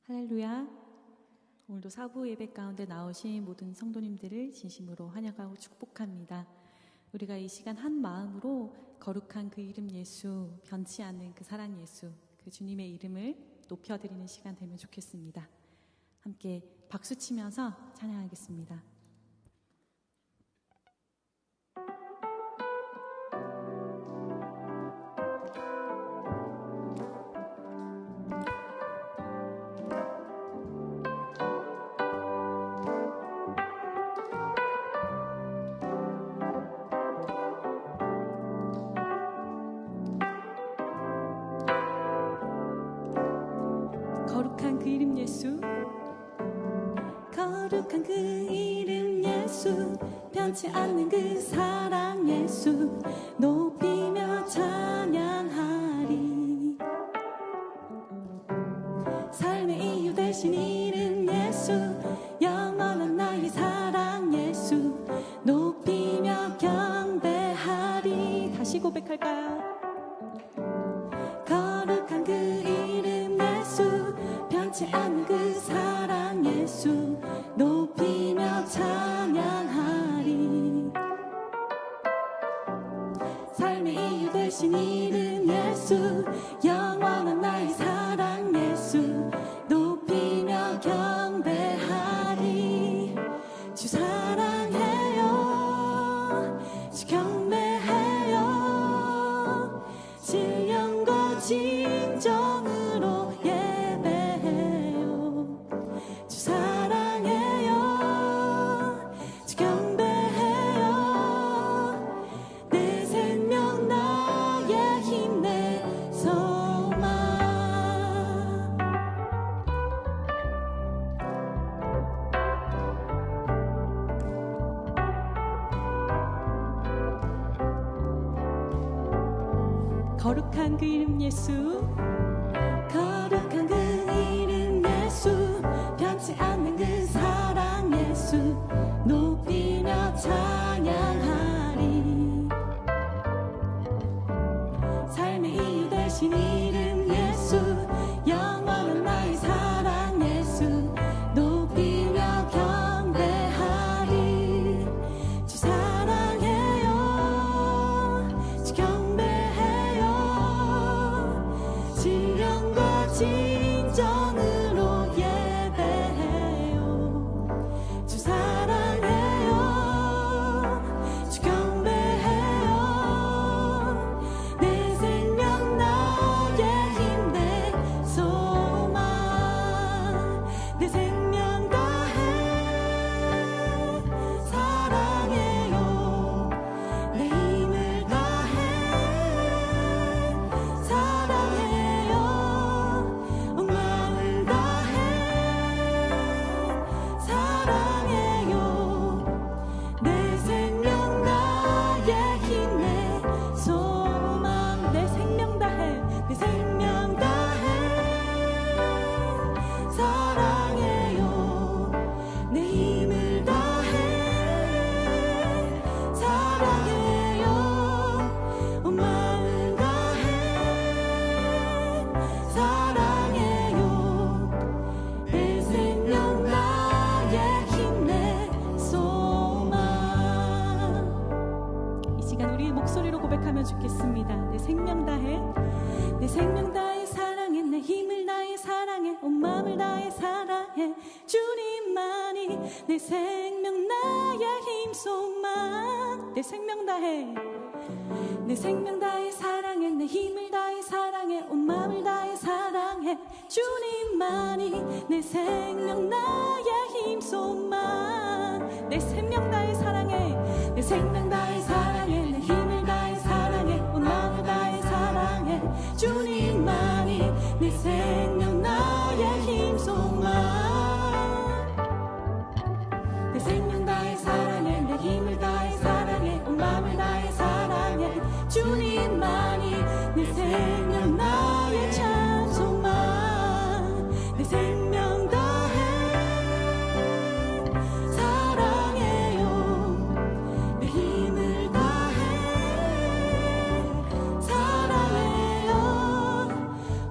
할렐루야. 오늘도 사부 예배 가운데 나오신 모든 성도님들을 진심으로 환영하고 축복합니다. 우리가 이 시간 한 마음으로 거룩한 그 이름 예수, 변치 않는 그 사랑 예수, 그 주님의 이름을 높여드리는 시간 되면 좋겠습니다. 함께 박수치면서 찬양하겠습니다. 거룩한 그 이름 예수, 거룩한 그 이름 예수, 변치 않는 그 사랑 예수, 높이며 찬양하리. 삶의 이유 되신 이름 예수, 영원한 나의 사랑 예수, 높이며 경배하리. 다시 고백할까요? 거룩한 그 이름 예수, 변치 않는 그 사랑 예수, 높이며 찬양하리. 삶의 이유 되신 이름 예수, 영원한 나의 사랑 예수, 높이며 경배하리. 주 사랑해요, 주 경배해요, 신령과 진정으로 예배해요. 주 사랑해요, 주 경배해요, 내 생명 나의 힘 내 소망. 거룩한 그 이름 예수, 거룩한 그 이름 예수, 변치 않는 그 사랑 예수, 높이며 찬양하리. 삶의 이유 되신 이름 예수, 영원한 나의 사랑 예수, 높이며 경배하리. 주 사랑해요, 주 경배해요, 신령과 진정으로 예배해요. 주 사랑해요, 주 경배해요, 내 생명 나의 힘 내 소망. 내 생명 다해 사랑해요, 내 힘을 다해 사랑해요, 온 마음을 다해 사랑해요, 내 생명 나의 힘 내 소망. 내 생명 다해, 내 생명 다해 사랑해요, 내 힘을 다해 사랑해요, 온 마음 다해 사랑해요, 내 생명 나의 힘 내 소망. 이 시간 우리의 목소리로 고백하면 좋겠습니다. 내 생명 다해, 내 생명 다해 사랑해, 내 힘을 다해 사랑해, 온 마음을 다해 사랑해, 주님만이 내 생명 나의 힘 소망. 내 생명 다해, 내 생명 다해 사랑해, 내 힘을 다해 사랑해, 온 마음을 다해 사랑해, 주님만이 내 생명 나의 힘 소망. 내 생명 다해 사랑해, 내 생명 다해 사랑해, 내 힘을 다해 사랑해, 온 마음을 다해 사랑해, 주님만이 내 생명 나의 힘 소망. 내 생명 다해 사랑해, 내 힘을 다해 사랑해, 온 마음을 다해 사랑해, 주님만이 내 생명 나의 참 소망. 내 생명 다해 사랑해요, 내 힘을 다해 사랑해요,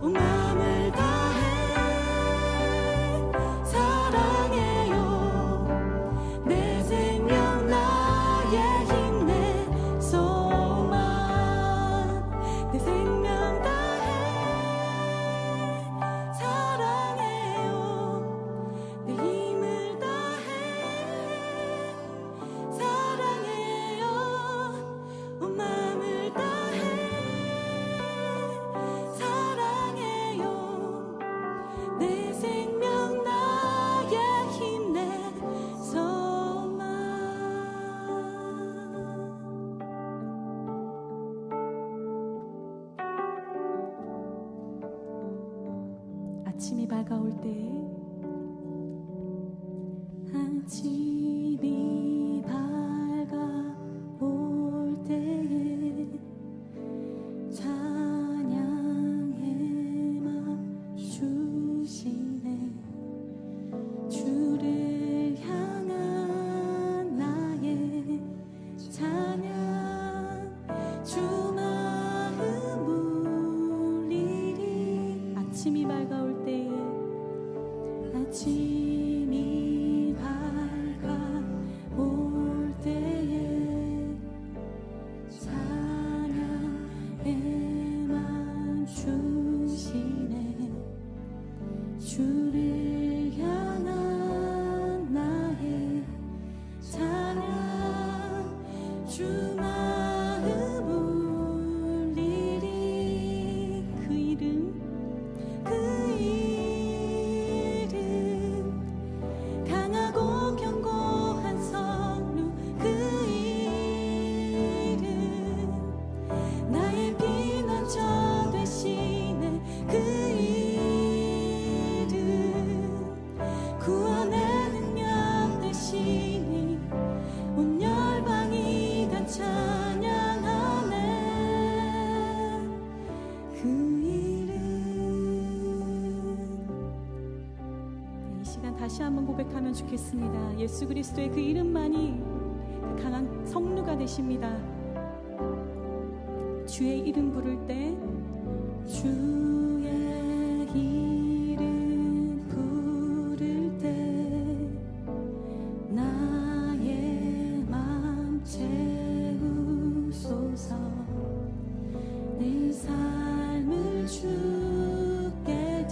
온 마음을 다해 내 생명 나의 힘 내 소망. 아침이 밝아올 때 아침이 밝아올 때에 찬양에 멈추시네. 주를 향한 나의 찬양 주 마음 울리리. 아침이 밝아올 때에 아침이 밝아올 때에 찬양에 멈추시네. 주를 향한 나의 찬양 주 마음 울리리. 그 이름 강하고 견고한 성루 그 이름 나의 피난처 되시네. 그 이름 구원의 능력 되시니 온 열방이 다 찬양하네. 그 이름. 이 시간 다시 한번 고백하면 좋겠습니다. 예수 그리스도의 그 이름만이 강한 성루가 되십니다. 주의 이름 부를 때 주의 이름 부를 때 나의 맘 채우소서. 내 삶을 주께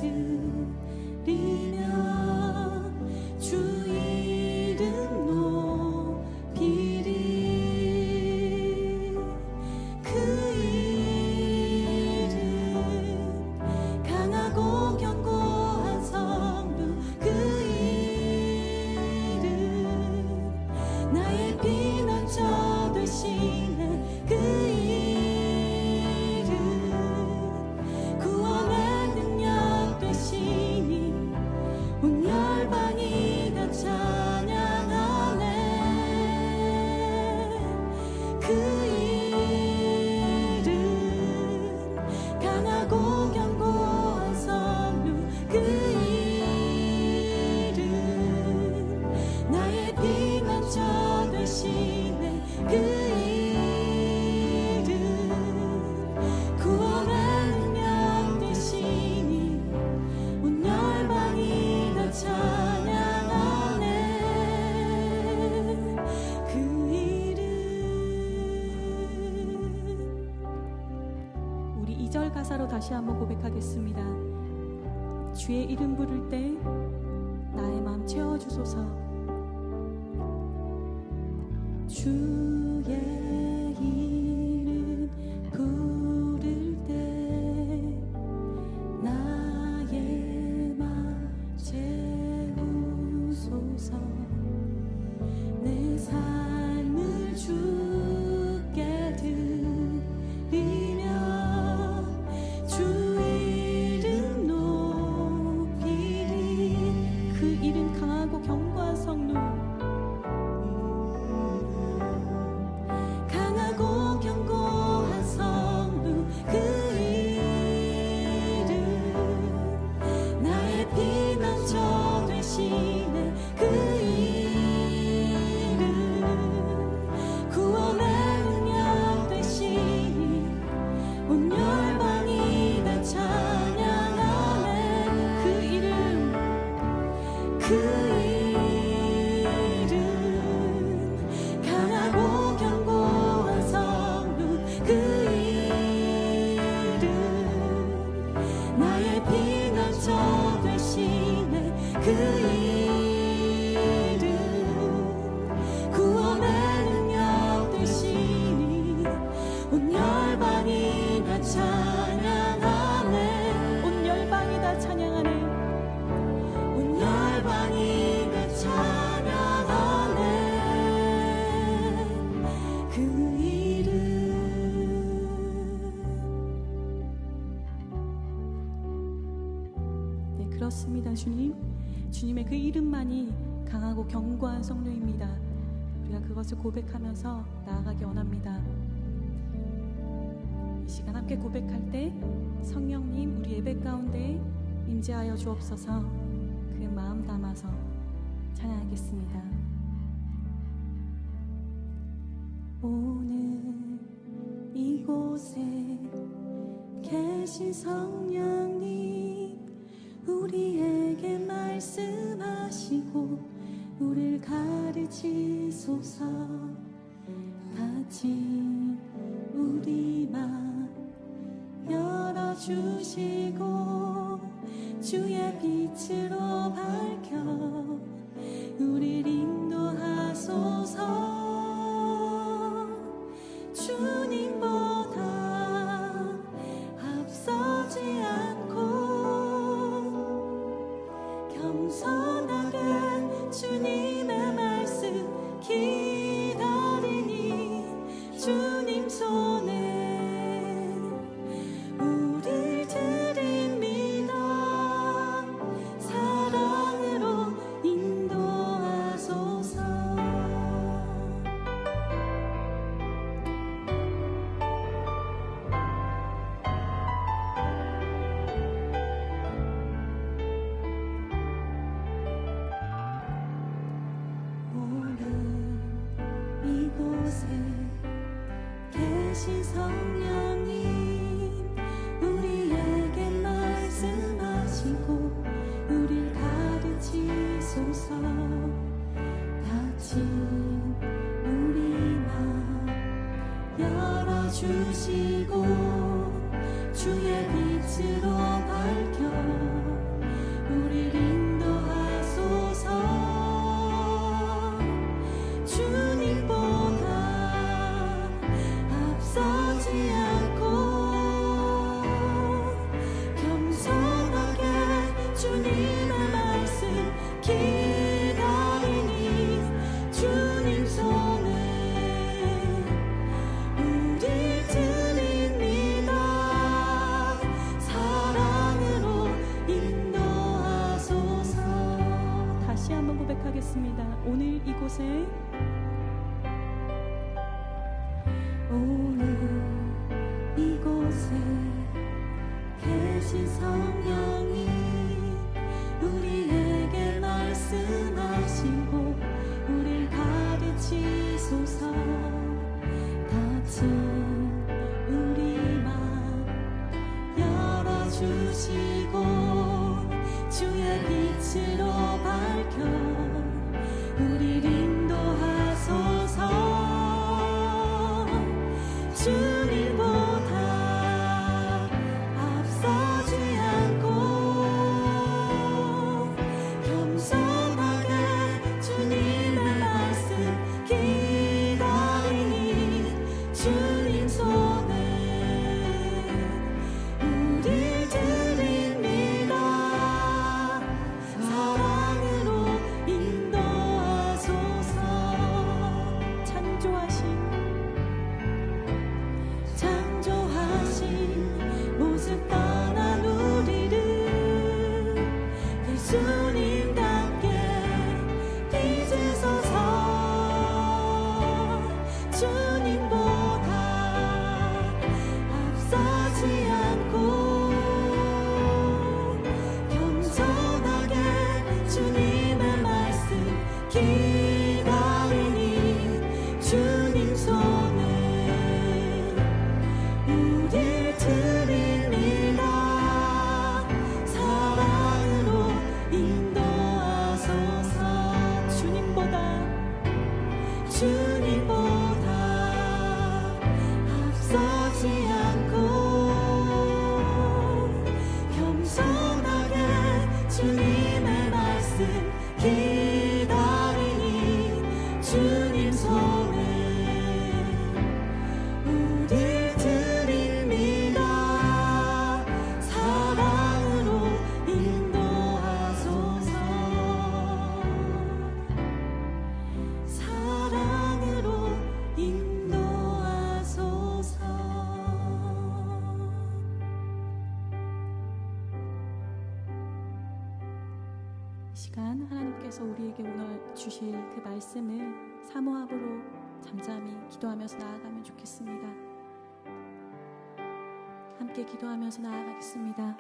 드리며 주 이름 높이리. 그 이름 강하고 견고한 성루 그 이름 나의 피난처 되시네. 그 이름 구원의 능력 되시니 온 열방이 다 찬양하네. 그 이름 강하고 견고한 성루 그 이름 나의 피난처 되시네. 그 이름 구원의 능력 되시니 온 열방이 다 찬양하네. 그 이름. 우리 2절 가사로 다시 한번 고백하겠습니다. 주의 이름 부를 때 나의 마음 채워주소서. 주의 이름 부를 때 나의 맘 채우소서. 내 삶을 주께 드리며 주 이름 높이리. 그 이름 강하고 견고한 성루 강하고 견고한 성루 그 이름 나의 피난처 되시네. 그 이름 구원의 능력 되시니 온 열방이 다 찬양하네. 그 이름 그 이름 강하고 견고한 성루 그 이름 나의 피난처 되시네. 그 이름 구원의 능력 되시니 온 열방이 다 찬양하네. 온 열방이 다 찬양하네. 없습니다. 주님, 주님의 그 이름만이 강하고 견고한 성령입니다. 우리가 그것을 고백하면서 나아가기 원합니다. 이 시간 함께 고백할 때 성령님 우리 예배 가운데 임재하여 주옵소서. 그 마음 담아서 찬양하겠습니다. 오늘 이곳에 계신 성령님, 우리에게 말씀하시고 우리를 가르치소서. 닫힌 우리 맘 열어주시고 주의 빛으로 밝혀 우리를 인도하소서. 주님보다 앞서지 않고 겸손하게 주님의 말씀 기다리니 주님 손에 우릴 드립니다. 사랑으로 인도하소서. 이곳에 계신 성령님, 우리에게 말씀하시고 우릴 가르치소서. 닫힌 우리 맘 열어주시고 주의 빛으로 밝혀 우릴 인도하소서. 주님보다 앞서지 않고 겸손하게 주님의 말씀 기다리니 주님 손에 우릴 드립니다. 사랑으로 인도하소서. 다시 한번 고백하겠습니다. 오늘 이곳에 계신 성령이 우리에게 말씀하시고 우릴 가르치소서. 닫힌 우리 맘 열어주시고 주의 빛으로 밝혀 우릴 인도하소서. 주님보다 앞서지 않고 겸손하게 주님의 말씀 기다리니 주님 손에 우릴 드립니다. 사랑으로 인도하소서. 창조하신 모습 떠난 우리를 예수님답게 빚으소서. 주님보다 앞서지 않고 겸손하게 주님의 말씀 기다리니 주님 손에 우릴 드립니다. 사랑으로 인도하소서. 주님보다 앞서지 않고 겸손하게 주님의 말씀 기다리니 주님 손에 우릴 드립니다. 사랑으로 인도하소서. 사랑으로 인도하소서. 이 시간 하나님께서 우리에게 오늘 주실 그 말씀을 사모함으로 잠잠히 기도하면서 나아가면 좋겠습니다. 함께 기도하면서 나아가겠습니다.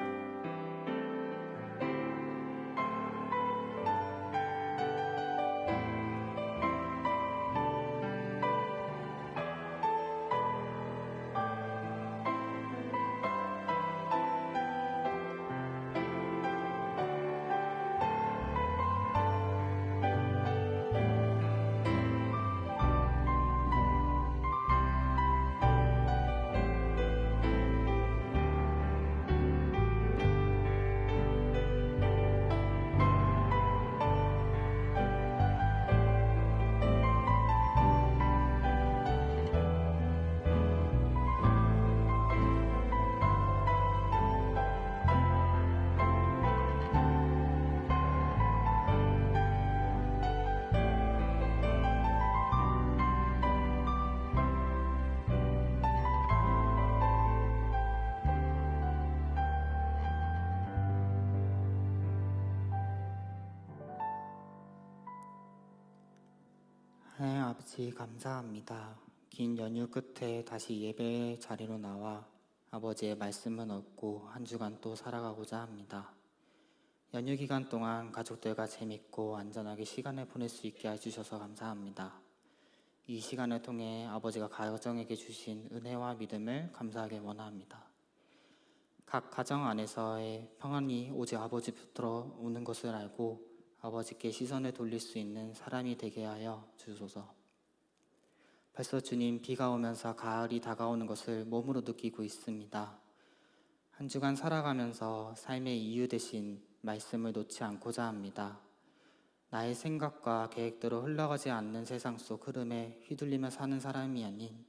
하나님 아버지 감사합니다. 긴 연휴 끝에 다시 예배 자리로 나와 아버지의 말씀을 얻고 한 주간 또 살아가고자 합니다. 연휴 기간 동안 가족들과 재밌고 안전하게 시간을 보낼 수 있게 해주셔서 감사합니다. 이 시간을 통해 아버지가 가정에게 주신 은혜와 믿음을 감사하게 원합니다. 각 가정 안에서의 평안이 오직 아버지부터 오는 것을 알고 아버지께 시선을 돌릴 수 있는 사람이 되게 하여 주소서. 벌써 주님, 비가 오면서 가을이 다가오는 것을 몸으로 느끼고 있습니다. 한 주간 살아가면서 삶의 이유 대신 말씀을 놓지 않고자 합니다. 나의 생각과 계획대로 흘러가지 않는 세상 속 흐름에 휘둘리며 사는 사람이 아닌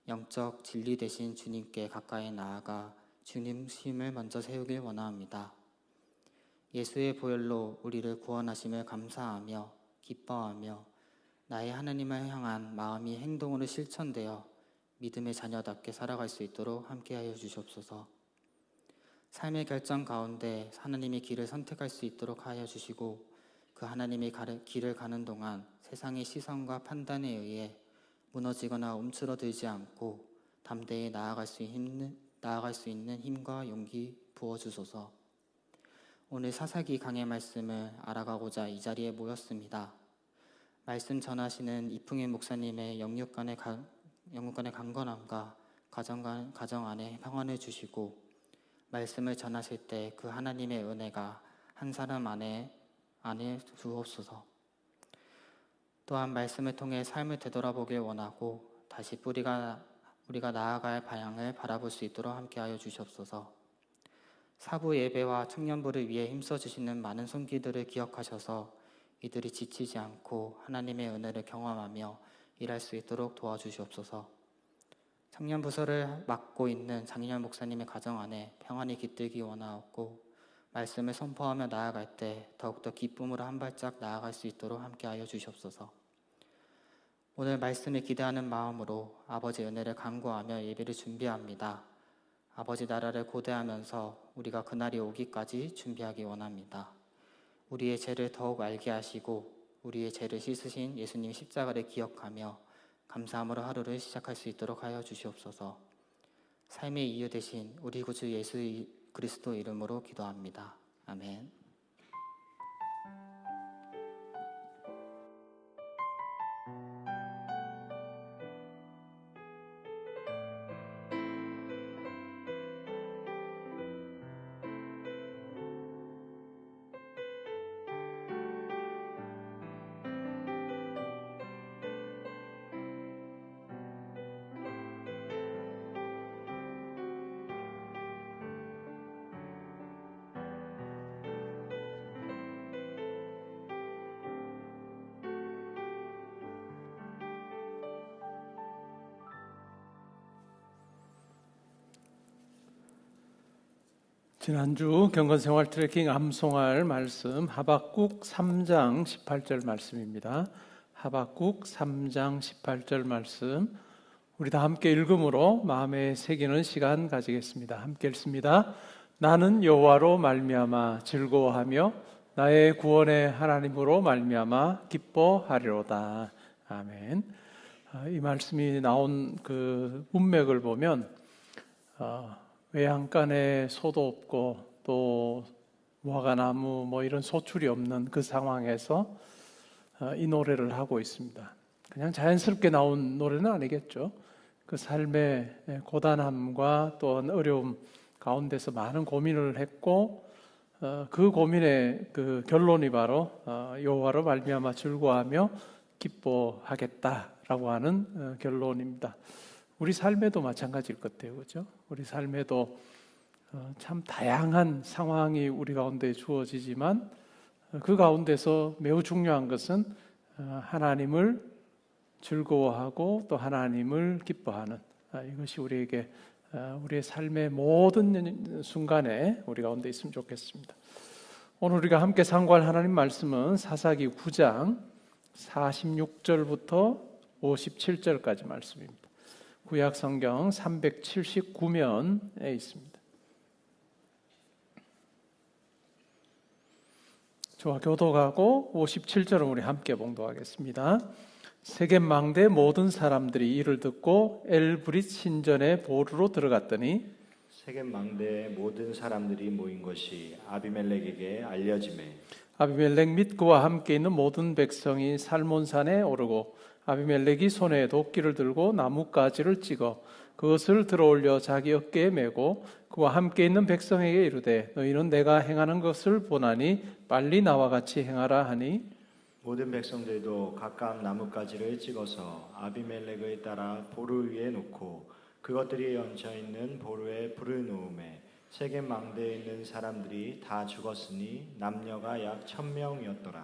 영적 진리 대신 주님께 가까이 나아가 주님 힘을 먼저 세우길 원합니다. 예수의 보혈로 우리를 구원하심을 감사하며 기뻐하며 나의 하나님을 향한 마음이 행동으로 실천되어 믿음의 자녀답게 살아갈 수 있도록 함께하여 주시옵소서. 삶의 결정 가운데 하나님의 길을 선택할 수 있도록 하여 주시고 그 하나님의 길을 가는 동안 세상의 시선과 판단에 의해 무너지거나 움츠러들지 않고 담대히 나아갈 수 있는 힘과 용기 부어주소서. 오늘 사사기 강의 말씀을 알아가고자 이 자리에 모였습니다. 말씀 전하시는 이풍일 목사님의 영육간의 강건함과 가정 안에 평안을 주시고 말씀을 전하실 때 그 하나님의 은혜가 한 사람 안에 두옵소서. 또한 말씀을 통해 삶을 되돌아보길 원하고 다시 우리가 나아갈 방향을 바라볼 수 있도록 함께하여 주시옵소서. 사부 예배와 청년부를 위해 힘써주시는 많은 손길들을 기억하셔서 이들이 지치지 않고 하나님의 은혜를 경험하며 일할 수 있도록 도와주시옵소서. 청년부서를 맡고 있는 장인현 목사님의 가정 안에 평안이 깃들기 원하옵고 말씀을 선포하며 나아갈 때 더욱더 기쁨으로 한 발짝 나아갈 수 있도록 함께하여 주시옵소서. 오늘 말씀을 기대하는 마음으로 아버지 은혜를 간구하며 예배를 준비합니다. 아버지 나라를 고대하면서 우리가 그날이 오기까지 준비하기 원합니다. 우리의 죄를 더욱 알게 하시고 우리의 죄를 씻으신 예수님 십자가를 기억하며 감사함으로 하루를 시작할 수 있도록 하여 주시옵소서. 삶의 이유 되신 우리 구주 예수 그리스도 이름으로 기도합니다. 아멘. 지난주 경건생활 트래킹 암송할 말씀 하박국 3장 18절 말씀입니다. 하박국 3장 18절 말씀 우리 다 함께 읽음으로 마음에 새기는 시간 가지겠습니다. 함께 읽습니다. 나는 여호와로 말미암아 즐거워하며 나의 구원의 하나님으로 말미암아 기뻐하리로다. 아멘. 이 말씀이 나온 그 문맥을 보면 외양간에 소도 없고 또 무화과나무 뭐 이런 소출이 없는 그 상황에서 이 노래를 하고 있습니다. 그냥 자연스럽게 나온 노래는 아니겠죠. 그 삶의 고단함과 또한 어려움 가운데서 많은 고민을 했고 그 고민의 그 결론이 바로 여호와로 말미암아 즐거워하며 기뻐하겠다라고 하는 결론입니다. 우리 삶에도 마찬가지일 것 같아요, 그렇죠? 우리 삶에도 참 다양한 상황이 우리 가운데 주어지지만 그 가운데서 매우 중요한 것은 하나님을 즐거워하고 또 하나님을 기뻐하는 이것이 우리에게 우리의 삶의 모든 순간에 우리 가운데 있으면 좋겠습니다. 오늘 우리가 함께 상고할 하나님 말씀은 사사기 9장 46절부터 57절까지 말씀입니다. 구약 성경 379면에 있습니다. 저와 교독하고 57절은 우리 함께 봉독하겠습니다. 세겜 망대 모든 사람들이 이를 듣고 엘브릿 신전의 보루로 들어갔더니 세겜 망대에 모든 사람들이 모인 것이 아비멜렉에게 알려지매 아비멜렉 및 그와 함께 있는 모든 백성이 살몬산에 오르고 아비멜렉이 손에 도끼를 들고 나뭇가지를 찍어 그것을 들어올려 자기 어깨에 메고 그와 함께 있는 백성에게 이르되 너희는 내가 행하는 것을 보나니 빨리 나와 같이 행하라 하니 모든 백성들도 각각 나뭇가지를 찍어서 아비멜렉을 따라 보루 위에 놓고 그것들이 얹혀 있는 보루에 불을 놓음에 세겜 망대에 있는 사람들이 다 죽었으니 남녀가 약 1000명이었더라.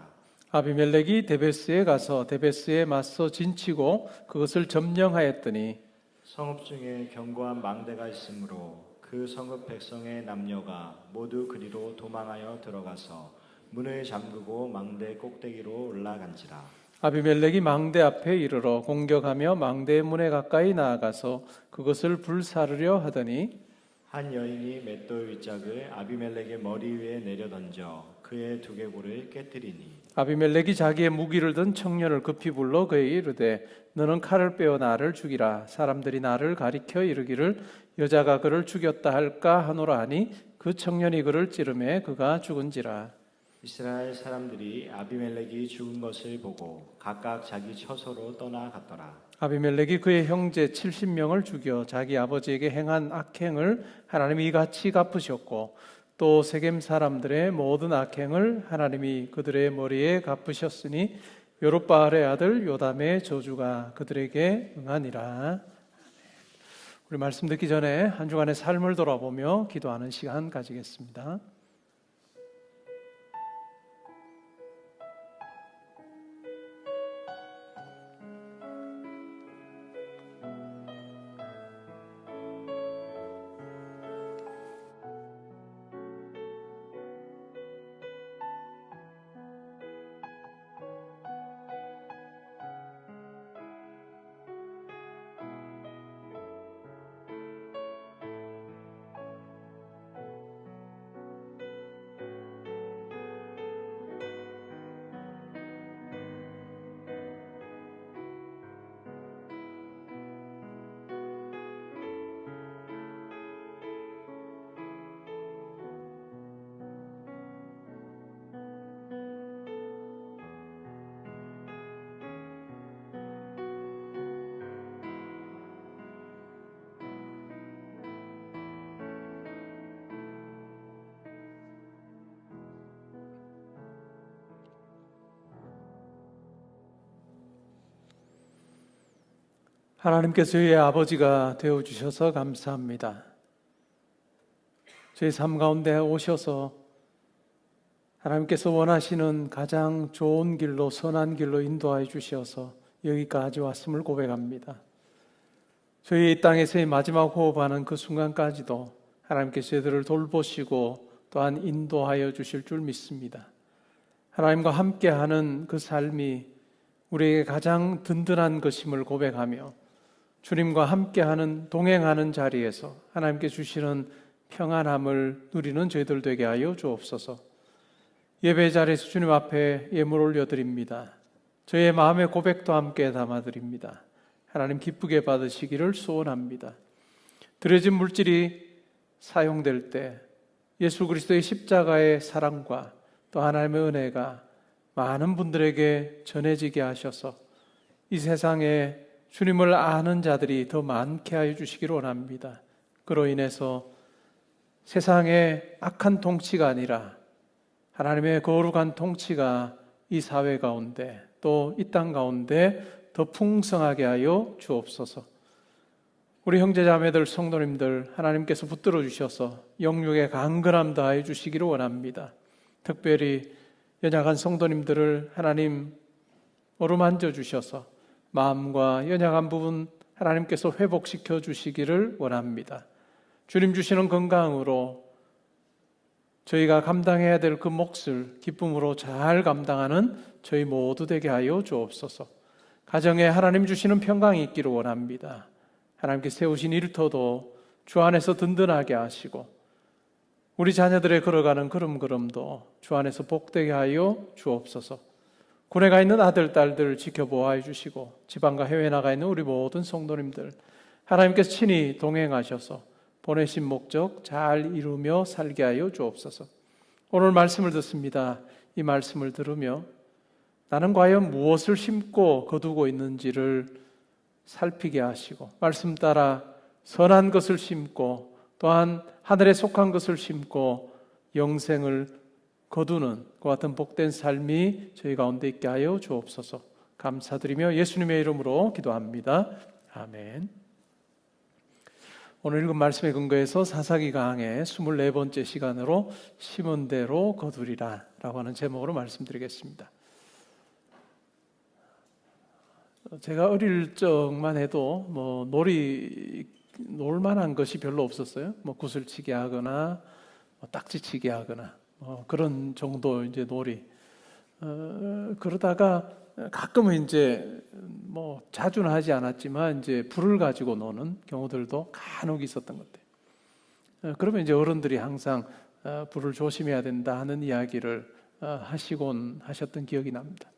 아비멜렉이 데베스에 가서 데베스에 맞서 진치고 그것을 점령하였더니 성읍 중에 견고한 망대가 있으므로 그 성읍 백성의 남녀가 모두 그리로 도망하여 들어가서 문을 잠그고 망대 꼭대기로 올라간지라. 아비멜렉이 망대 앞에 이르러 공격하며 망대의 문에 가까이 나아가서 그것을 불사르려 하더니 한 여인이 맷돌 윗짝을 아비멜렉의 머리 위에 내려던져 그의 두개골을 깨뜨리니 아비멜렉이 자기의 무기를 든 청년을 급히 불러 그에게 이르되 너는 칼을 빼어 나를 죽이라. 사람들이 나를 가리켜 이르기를 여자가 그를 죽였다 할까 하노라 하니 그 청년이 그를 찌르매 그가 죽은지라. 이스라엘 사람들이 아비멜렉이 죽은 것을 보고 각각 자기 처소로 떠나갔더라. 아비멜렉이 그의 형제 70명을 죽여 자기 아버지에게 행한 악행을 하나님이 이같이 갚으셨고 또 세겜 사람들의 모든 악행을 하나님이 그들의 머리에 갚으셨으니 여룹바알의 아들 요담의 저주가 그들에게 응하니라. 우리 말씀 듣기 전에 한 주간의 삶을 돌아보며 기도하는 시간 가지겠습니다. 하나님께서 저희의 아버지가 되어주셔서 감사합니다. 저희 삶 가운데 오셔서 하나님께서 원하시는 가장 좋은 길로 선한 길로 인도하여 주셔서 여기까지 왔음을 고백합니다. 저희 이 땅에서의 마지막 호흡하는 그 순간까지도 하나님께서 저희들을 돌보시고 또한 인도하여 주실 줄 믿습니다. 하나님과 함께하는 그 삶이 우리에게 가장 든든한 것임을 고백하며 주님과 함께하는 동행하는 자리에서 하나님께 주시는 평안함을 누리는 저희들 되게 하여 주옵소서. 예배 자리에서 주님 앞에 예물 올려드립니다. 저의 마음의 고백도 함께 담아드립니다. 하나님 기쁘게 받으시기를 소원합니다. 드려진 물질이 사용될 때 예수 그리스도의 십자가의 사랑과 또 하나님의 은혜가 많은 분들에게 전해지게 하셔서 이 세상에 주님을 아는 자들이 더 많게 하여 주시기를 원합니다. 그로 인해서 세상의 악한 통치가 아니라 하나님의 거룩한 통치가 이 사회 가운데 또 이 땅 가운데 더 풍성하게 하여 주옵소서. 우리 형제자매들 성도님들 하나님께서 붙들어 주셔서 영육의 강건함 다해 주시기를 원합니다. 특별히 연약한 성도님들을 하나님 어루만져 주셔서 마음과 연약한 부분 하나님께서 회복시켜 주시기를 원합니다. 주님 주시는 건강으로 저희가 감당해야 될 그 몫을 기쁨으로 잘 감당하는 저희 모두 되게 하여 주옵소서. 가정에 하나님 주시는 평강이 있기를 원합니다. 하나님께 세우신 일터도 주 안에서 든든하게 하시고 우리 자녀들의 걸어가는 걸음걸음도 주 안에서 복되게 하여 주옵소서. 군에 가 있는 아들, 딸들 지켜보아 주시고 지방과 해외에 나가 있는 우리 모든 성도님들 하나님께서 친히 동행하셔서 보내신 목적 잘 이루며 살게 하여 주옵소서. 오늘 말씀을 듣습니다. 이 말씀을 들으며 나는 과연 무엇을 심고 거두고 있는지를 살피게 하시고 말씀 따라 선한 것을 심고 또한 하늘에 속한 것을 심고 영생을 거두는 그 같은 복된 삶이 저희 가운데 있게 하여 주옵소서. 감사드리며 예수님의 이름으로 기도합니다. 아멘. 오늘 읽은 말씀에 근거해서 사사기 강의 24번째 시간으로 심은 대로 거두리라 라고 하는 제목으로 말씀드리겠습니다. 제가 어릴 적만 해도 놀만한 것이 별로 없었어요. 구슬치기 하거나 딱지치기 하거나 그런 정도 이제 놀이. 그러다가 가끔은 이제 자주는 하지 않았지만 이제 불을 가지고 노는 경우들도 간혹 있었던 것 같아요. 그러면 이제 어른들이 항상 불을 조심해야 된다 하는 이야기를 하시곤 하셨던 기억이 납니다.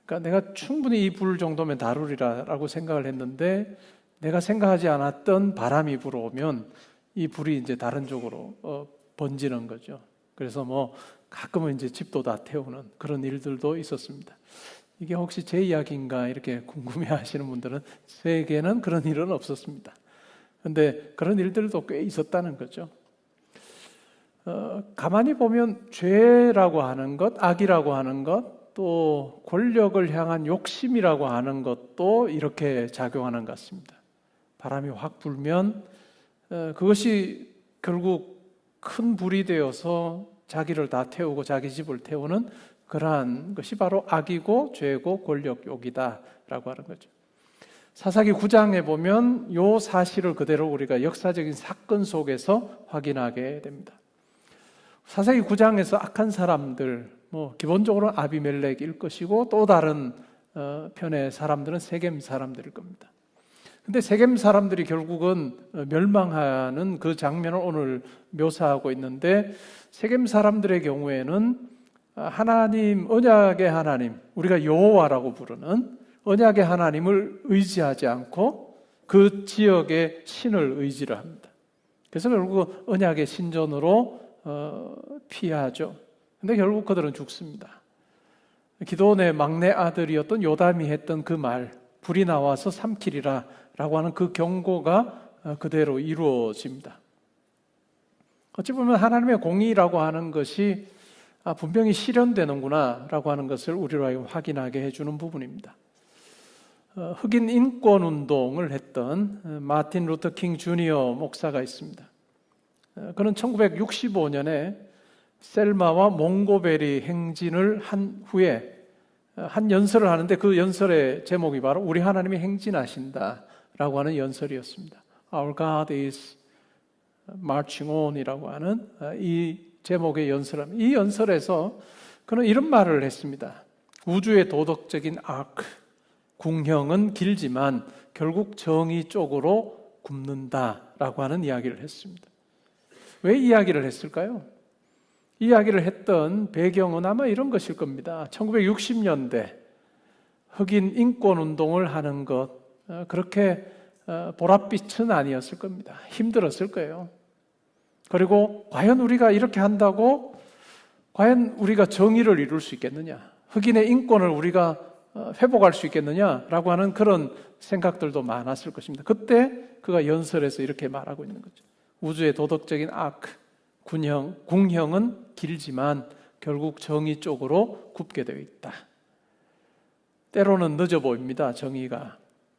그러니까 내가 충분히 이 불 정도면 다루리라라고 생각을 했는데 내가 생각하지 않았던 바람이 불어오면 이 불이 이제 다른 쪽으로 번지는 거죠. 그래서 가끔은 이제 집도 다 태우는 그런 일들도 있었습니다. 이게 혹시 제 이야기인가 이렇게 궁금해 하시는 분들은 제게는 그런 일은 없었습니다. 그런데 그런 일들도 꽤 있었다는 거죠. 가만히 보면 죄라고 하는 것, 악이라고 하는 것, 또 권력을 향한 욕심이라고 하는 것도 이렇게 작용하는 것 같습니다. 바람이 확 불면 그것이 결국 큰 불이 되어서 자기를 다 태우고 자기 집을 태우는 그러한 것이 바로 악이고 죄고 권력욕이다라고 하는 거죠. 사사기 9장에 보면 이 사실을 그대로 우리가 역사적인 사건 속에서 확인하게 됩니다. 사사기 9장에서 악한 사람들, 기본적으로 아비멜렉일 것이고 또 다른 편의 사람들은 세겜 사람들일 겁니다. 근데 세겜 사람들이 결국은 멸망하는 그 장면을 오늘 묘사하고 있는데 세겜 사람들의 경우에는 하나님, 언약의 하나님, 우리가 여호와라고 부르는 언약의 하나님을 의지하지 않고 그 지역의 신을 의지를 합니다. 그래서 결국 언약의 신전으로 피하죠. 근데 결국 그들은 죽습니다. 기드온의 막내 아들이었던 요담이 했던 그 말, 불이 나와서 삼키리라 라고 하는 그 경고가 그대로 이루어집니다. 어찌 보면 하나님의 공의라고 하는 것이 분명히 실현되는구나 라고 하는 것을 우리로 확인하게 해주는 부분입니다. 흑인 인권운동을 했던 마틴 루터 킹 주니어 목사가 있습니다. 그는 1965년에 셀마와 몽고베리 행진을 한 후에 한 연설을 하는데 그 연설의 제목이 바로 우리 하나님이 행진하신다 라고 하는 연설이었습니다. Our God is marching on 이라고 하는 이 제목의 연설합니다. 이 연설에서 그는 이런 말을 했습니다. 우주의 도덕적인 아크, 궁형은 길지만 결국 정의 쪽으로 굽는다라고 하는 이야기를 했습니다. 왜 이야기를 했을까요? 이야기를 했던 배경은 아마 이런 것일 겁니다. 1960년대 흑인 인권 운동을 하는 것, 그렇게 보랏빛은 아니었을 겁니다. 힘들었을 거예요. 그리고 과연 우리가 이렇게 한다고 과연 우리가 정의를 이룰 수 있겠느냐, 흑인의 인권을 우리가 회복할 수 있겠느냐라고 하는 그런 생각들도 많았을 것입니다. 그때 그가 연설에서 이렇게 말하고 있는 거죠. 우주의 도덕적인 아크, 궁형은 길지만 결국 정의 쪽으로 굽게 되어 있다. 때로는 늦어 보입니다, 정의가.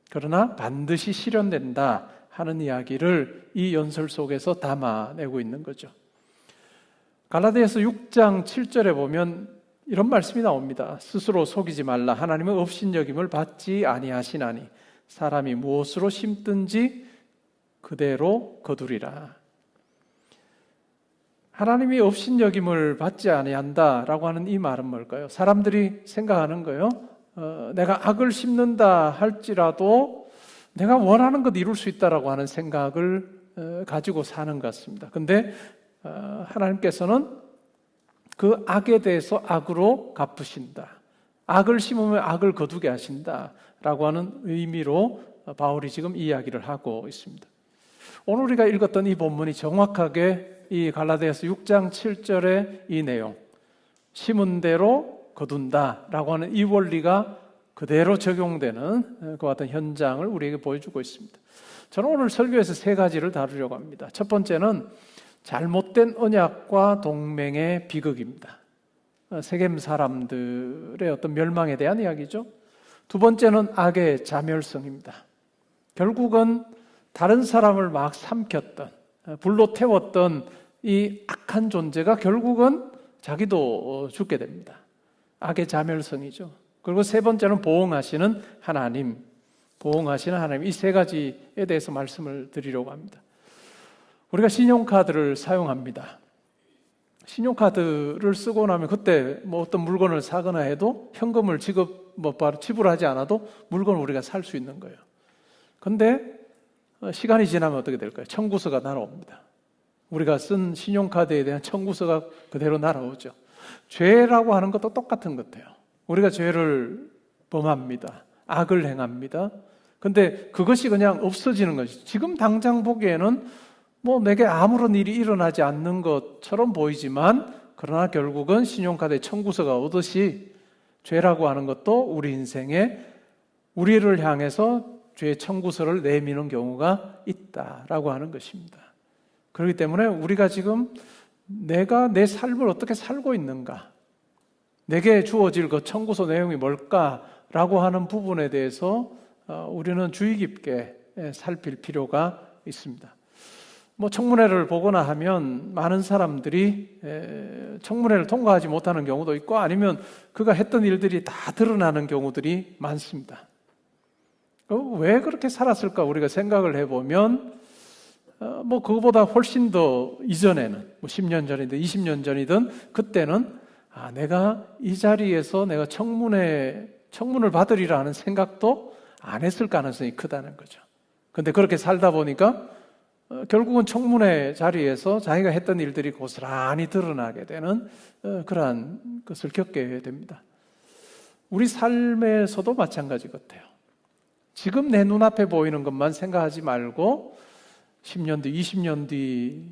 그러나 반드시 실현된다 하는 이야기를 이 연설 속에서 담아내고 있는 거죠. 갈라디아서 6장 7절에 보면 이런 말씀이 나옵니다. 스스로 속이지 말라. 하나님은 업신여김을 받지 아니하시나니 사람이 무엇으로 심든지 그대로 거두리라. 하나님이 업신여김을 받지 아니한다라고 하는 이 말은 뭘까요? 사람들이 생각하는 거예요. 내가 악을 심는다 할지라도 내가 원하는 것 이룰 수 있다라고 하는 생각을 가지고 사는 것 같습니다. 근데 하나님께서는 그 악에 대해서 악으로 갚으신다. 악을 심으면 악을 거두게 하신다라고 하는 의미로 바울이 지금 이야기를 하고 있습니다. 오늘 우리가 읽었던 이 본문이 정확하게 이 갈라디아서 6장 7절의 이 내용, 심은 대로 거둔다라고 하는 이 원리가 그대로 적용되는 그와 같은 현장을 우리에게 보여주고 있습니다. 저는 오늘 설교에서 세 가지를 다루려고 합니다. 첫 번째는 잘못된 언약과 동맹의 비극입니다. 세겜 사람들의 어떤 멸망에 대한 이야기죠. 두 번째는 악의 자멸성입니다. 결국은 다른 사람을 막 삼켰던, 불로 태웠던 이 악한 존재가 결국은 자기도 죽게 됩니다. 악의 자멸성이죠. 그리고 세 번째는 보응하시는 하나님, 이 세 가지에 대해서 말씀을 드리려고 합니다. 우리가 신용카드를 사용합니다. 신용카드를 쓰고 나면 그때 뭐 어떤 물건을 사거나 해도 현금을 바로 지불하지 않아도 물건을 우리가 살 수 있는 거예요. 근데 시간이 지나면 어떻게 될까요? 청구서가 날아옵니다. 우리가 쓴 신용카드에 대한 청구서가 그대로 날아오죠. 죄라고 하는 것도 똑같은 것 같아요. 우리가 죄를 범합니다. 악을 행합니다. 근데 그것이 그냥 없어지는 것이죠. 지금 당장 보기에는 뭐 내게 아무런 일이 일어나지 않는 것처럼 보이지만 그러나 결국은 신용카드에 청구서가 오듯이 죄라고 하는 것도 우리 인생에 우리를 향해서 죄의 청구서를 내미는 경우가 있다라고 하는 것입니다. 그렇기 때문에 우리가 지금 내가 내 삶을 어떻게 살고 있는가, 내게 주어질 그 청구서 내용이 뭘까라고 하는 부분에 대해서 우리는 주의 깊게 살필 필요가 있습니다. 뭐 청문회를 보거나 하면 많은 사람들이 청문회를 통과하지 못하는 경우도 있고 아니면 그가 했던 일들이 다 드러나는 경우들이 많습니다. 왜 그렇게 살았을까 우리가 생각을 해보면 뭐 그거보다 훨씬 더 이전에는 뭐 10년 전이든 20년 전이든 그때는 내가 이 자리에서 내가 청문을 받으리라 하는 생각도 안 했을 가능성이 크다는 거죠. 근데 그렇게 살다 보니까 결국은 청문회 자리에서 자기가 했던 일들이 고스란히 드러나게 되는 그러한 것을 겪게 됩니다. 우리 삶에서도 마찬가지 같아요. 지금 내 눈앞에 보이는 것만 생각하지 말고 10년 뒤, 20년 뒤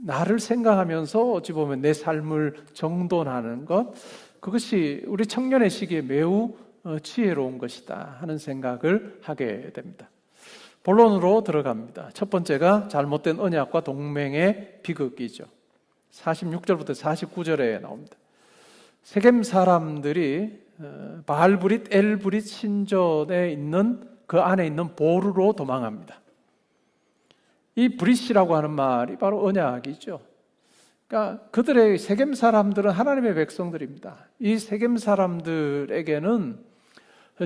나를 생각하면서 어찌 보면 내 삶을 정돈하는 것, 그것이 우리 청년의 시기에 매우 지혜로운 것이다 하는 생각을 하게 됩니다. 본론으로 들어갑니다. 첫 번째가 잘못된 언약과 동맹의 비극이죠. 46절부터 49절에 나옵니다. 세겜 사람들이 바알브릿, 엘브릿 신전에 있는 그 안에 있는 보르로 도망합니다. 이 브릿이라고 하는 말이 바로 언약이죠. 그러니까 그들의 세겜 사람들은 하나님의 백성들입니다. 이 세겜 사람들에게는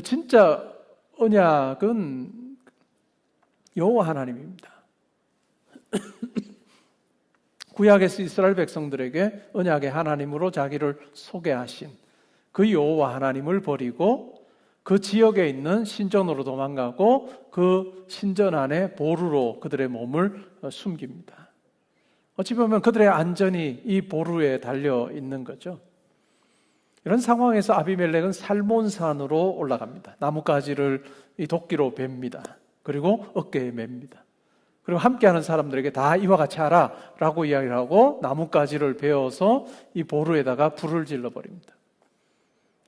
진짜 언약은 여호와 하나님입니다. 구약에서 이스라엘 백성들에게 언약의 하나님으로 자기를 소개하신 그 여호와 하나님을 버리고 그 지역에 있는 신전으로 도망가고 그 신전 안에 보루로 그들의 몸을 숨깁니다. 어찌 보면 그들의 안전이 이 보루에 달려 있는 거죠. 이런 상황에서 아비멜렉은 살몬산으로 올라갑니다. 나뭇가지를 이 도끼로 뱁니다. 그리고 어깨에 맵니다. 그리고 함께하는 사람들에게 다 이와 같이 하라 라고 이야기를 하고 나뭇가지를 베어서 이 보루에다가 불을 질러버립니다.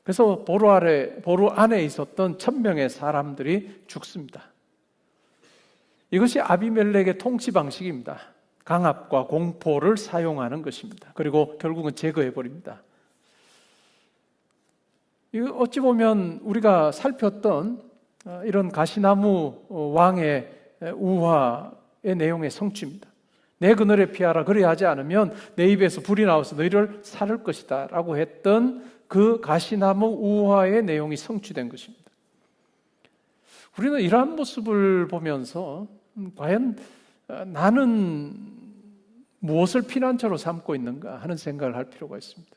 그래서 보루 안에 있었던 1000명의 사람들이 죽습니다. 이것이 아비멜렉의 통치 방식입니다. 강압과 공포를 사용하는 것입니다. 그리고 결국은 제거해버립니다. 이거 어찌 보면 우리가 살폈던 이런 가시나무 왕의 우화의 내용의 성취입니다. 내 그늘에 피하라, 그리 하지 않으면 내 입에서 불이 나와서 너희를 살을 것이다 라고 했던 그 가시나무 우화의 내용이 성취된 것입니다. 우리는 이러한 모습을 보면서 과연 나는 무엇을 피난처로 삼고 있는가 하는 생각을 할 필요가 있습니다.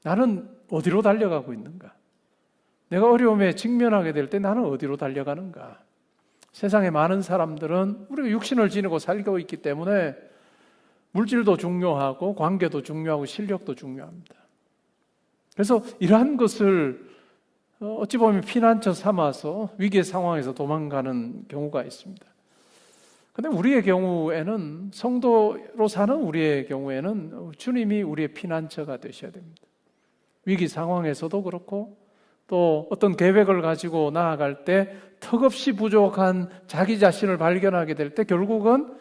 나는 어디로 달려가고 있는가? 내가 어려움에 직면하게 될 때 나는 어디로 달려가는가? 세상에 많은 사람들은 우리가 육신을 지니고 살고 있기 때문에 물질도 중요하고 관계도 중요하고 실력도 중요합니다. 그래서 이러한 것을 어찌 보면 피난처 삼아서 위기의 상황에서 도망가는 경우가 있습니다. 그런데 우리의 경우에는, 성도로 사는 우리의 경우에는 주님이 우리의 피난처가 되셔야 됩니다. 위기 상황에서도 그렇고 또 어떤 계획을 가지고 나아갈 때 턱없이 부족한 자기 자신을 발견하게 될 때 결국은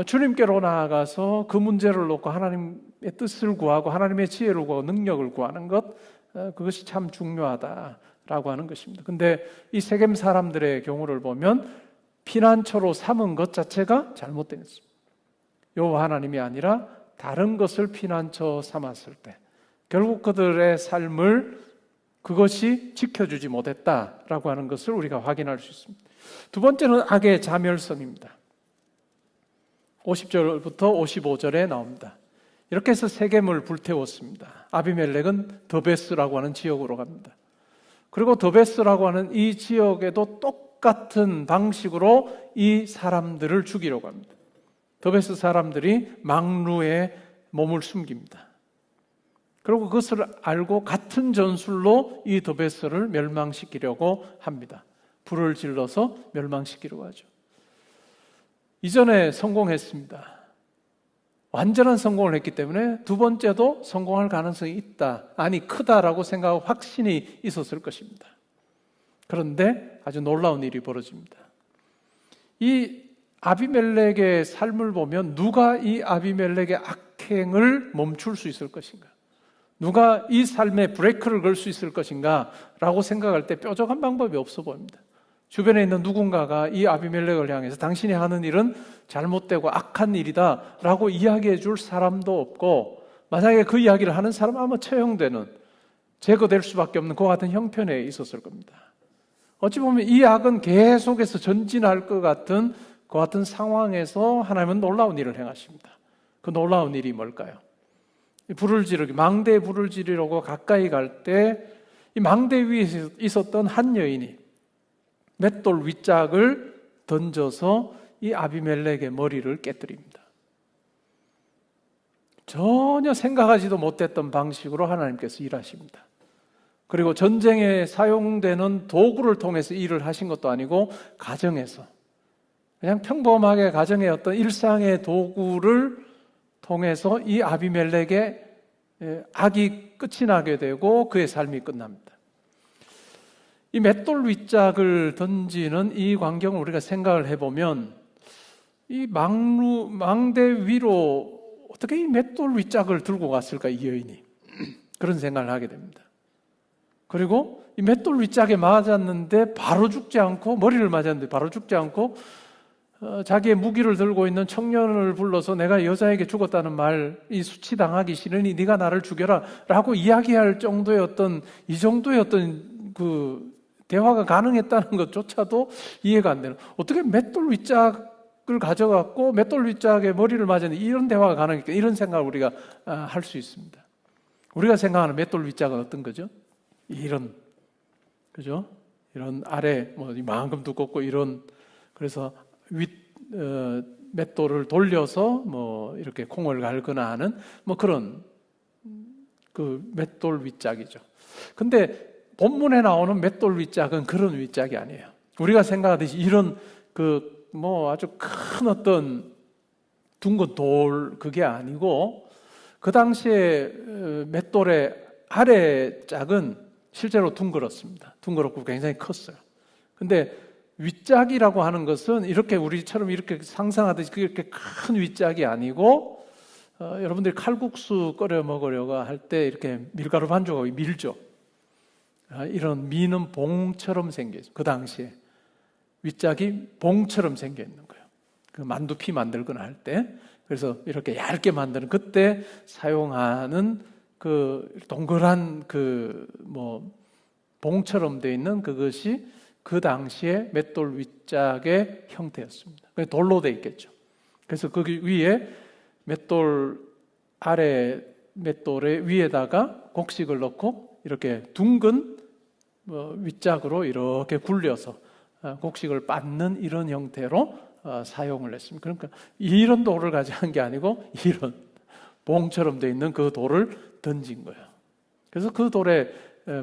주님께로 나아가서 그 문제를 놓고 하나님의 뜻을 구하고 하나님의 지혜를 구하고 능력을 구하는 것, 그것이 참 중요하다라고 하는 것입니다. 근데 이 세겜 사람들의 경우를 보면 피난처로 삼은 것 자체가 잘못된 것입니다. 여호와 하나님이 아니라 다른 것을 피난처 삼았을 때 결국 그들의 삶을 그것이 지켜주지 못했다라고 하는 것을 우리가 확인할 수 있습니다. 두 번째는 악의 자멸성입니다. 50절부터 55절에 나옵니다. 이렇게 해서 세겜을 불태웠습니다. 아비멜렉은 더베스라고 하는 지역으로 갑니다. 그리고 더베스라고 하는 이 지역에도 똑같은 방식으로 이 사람들을 죽이려고 합니다. 더베스 사람들이 망루에 몸을 숨깁니다. 그리고 그것을 알고 같은 전술로 이 더베스를 멸망시키려고 합니다. 불을 질러서 멸망시키려고 하죠. 이전에 성공했습니다. 완전한 성공을 했기 때문에 두 번째도 성공할 가능성이 있다, 아니 크다라고 생각하고 확신이 있었을 것입니다. 그런데 아주 놀라운 일이 벌어집니다. 이 아비멜렉의 삶을 보면 누가 이 아비멜렉의 악행을 멈출 수 있을 것인가? 누가 이 삶에 브레이크를 걸 수 있을 것인가? 라고 생각할 때 뾰족한 방법이 없어 보입니다. 주변에 있는 누군가가 이 아비멜렉을 향해서 당신이 하는 일은 잘못되고 악한 일이다 라고 이야기해 줄 사람도 없고, 만약에 그 이야기를 하는 사람은 아마 처형되는, 제거될 수밖에 없는 그와 같은 형편에 있었을 겁니다. 어찌 보면 이 악은 계속해서 전진할 것 같은 그 같은 상황에서 하나님은 놀라운 일을 행하십니다. 그 놀라운 일이 뭘까요? 불을 지르기, 망대에 불을 지르려고 가까이 갈 때 이 망대 위에 있었던 한 여인이 맷돌 윗짝을 던져서 이 아비멜렉의 머리를 깨뜨립니다. 전혀 생각하지도 못했던 방식으로 하나님께서 일하십니다. 그리고 전쟁에 사용되는 도구를 통해서 일을 하신 것도 아니고 가정에서 그냥 평범하게 가정의 어떤 일상의 도구를 통해서 이 아비멜렉의 악이 끝이 나게 되고 그의 삶이 끝납니다. 이 맷돌 윗짝을 던지는 이 광경을 우리가 생각을 해보면 이 망대 위로 어떻게 이 맷돌 윗짝을 들고 갔을까, 이 여인이. 그런 생각을 하게 됩니다. 그리고 이 맷돌 윗짝에 맞았는데 바로 죽지 않고, 머리를 맞았는데 바로 죽지 않고 자기의 무기를 들고 있는 청년을 불러서 내가 여자에게 죽었다는 말이 수치당하기 싫으니 네가 나를 죽여라 라고 이야기할 정도의 어떤, 이 정도의 어떤 그 대화가 가능했다는 것조차도 이해가 안 되는, 어떻게 맷돌 윗짝을 가져갔고 맷돌 윗짝에 머리를 맞았는데 이런 대화가 가능했겠다, 이런 생각을 우리가 할 수 있습니다. 우리가 생각하는 맷돌 윗짝은 어떤 거죠? 이런, 그죠? 이런 아래 뭐 이만큼 두껍고 이런, 그래서 맷돌을 돌려서 뭐 이렇게 콩을 갈거나 하는 뭐 그런 그 맷돌 윗짝이죠. 근데 본문에 나오는 맷돌 윗짝은 그런 윗짝이 아니에요. 우리가 생각하듯이 이런 그 뭐 아주 큰 어떤 둥근 돌 그게 아니고 그 당시에 맷돌의 아래 짝은 실제로 둥글었습니다. 둥그렇고 굉장히 컸어요. 근데 윗짝이라고 하는 것은 이렇게 우리처럼 이렇게 상상하듯이 그렇게 큰 윗짝이 아니고 여러분들이 칼국수 끓여 먹으려고 할 때 이렇게 밀가루 반죽하고 밀죠. 이런 미는 봉처럼 생겼어요. 그 당시에 윗짝이 봉처럼 생겨 있는 거예요. 그 만두피 만들거나 할 때. 그래서 이렇게 얇게 만드는 그때 사용하는 그 동그란 그 뭐 봉처럼 되어 있는 그것이 그 당시에 맷돌 윗짝의 형태였습니다. 돌로 되어 있겠죠. 그래서 거기 위에 맷돌 아래 맷돌의 위에다가 곡식을 넣고 이렇게 둥근 윗짝으로 이렇게 굴려서 곡식을 빻는 이런 형태로 사용을 했습니다. 그러니까 이런 돌을 가지고 한 게 아니고 이런 봉처럼 되어 있는 그 돌을 던진 거예요. 그래서 그 돌에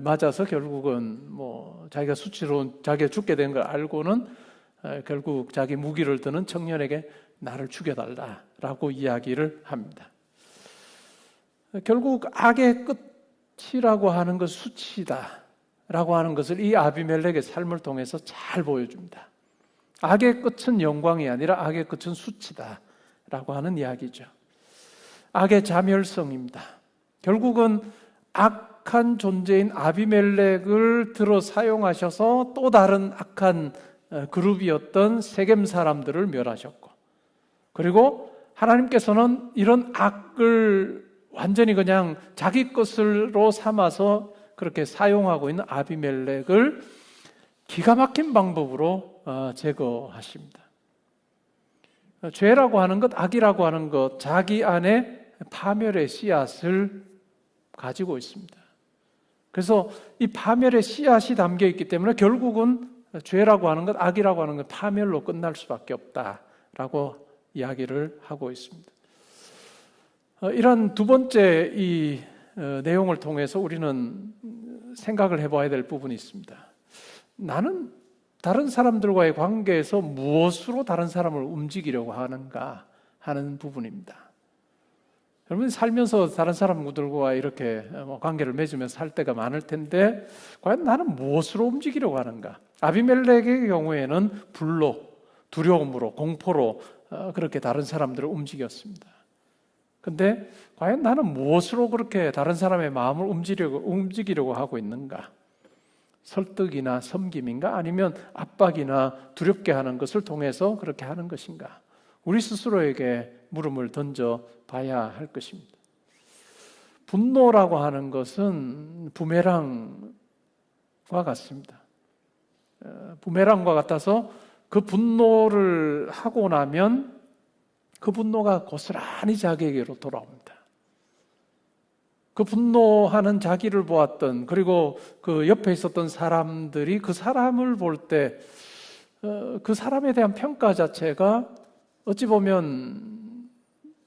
맞아서 결국은 뭐 자기가 수치로 자기가 죽게 된 걸 알고는 결국 자기 무기를 드는 청년에게 나를 죽여달라라고 이야기를 합니다. 결국 악의 끝이라고 하는 것 수치다라고 하는 것을 이 아비멜렉의 삶을 통해서 잘 보여줍니다. 악의 끝은 영광이 아니라 악의 끝은 수치다라고 하는 이야기죠. 악의 자멸성입니다. 결국은 악한 존재인 아비멜렉을 들어 사용하셔서 또 다른 악한 그룹이었던 세겜 사람들을 멸하셨고, 그리고 하나님께서는 이런 악을 완전히 그냥 자기 것으로 삼아서 그렇게 사용하고 있는 아비멜렉을 기가 막힌 방법으로 제거하십니다. 죄라고 하는 것, 악이라고 하는 것, 자기 안에 파멸의 씨앗을 가지고 있습니다. 그래서 이 파멸의 씨앗이 담겨 있기 때문에 결국은 죄라고 하는 것, 악이라고 하는 것, 파멸로 끝날 수밖에 없다라고 이야기를 하고 있습니다. 이런 두 번째 이 내용을 통해서 우리는 생각을 해봐야 될 부분이 있습니다. 나는 다른 사람들과의 관계에서 무엇으로 다른 사람을 움직이려고 하는가 하는 부분입니다. 여러분 살면서 다른 사람들과 이렇게 관계를 맺으면서 살 때가 많을 텐데 과연 나는 무엇으로 움직이려고 하는가? 아비멜렉의 경우에는 불로, 두려움으로, 공포로 그렇게 다른 사람들을 움직였습니다. 근데 과연 나는 무엇으로 그렇게 다른 사람의 마음을 움직이려고 하고 있는가? 설득이나 섬김인가? 아니면 압박이나 두렵게 하는 것을 통해서 그렇게 하는 것인가? 우리 스스로에게 물음을 던져 봐야 할 것입니다. 분노라고 하는 것은 부메랑과 같습니다. 부메랑과 같아서 그 분노를 하고 나면 그 분노가 고스란히 자기에게로 돌아옵니다. 그 분노하는 자기를 보았던, 그리고 그 옆에 있었던 사람들이 그 사람을 볼 때 그 사람에 대한 평가 자체가 어찌 보면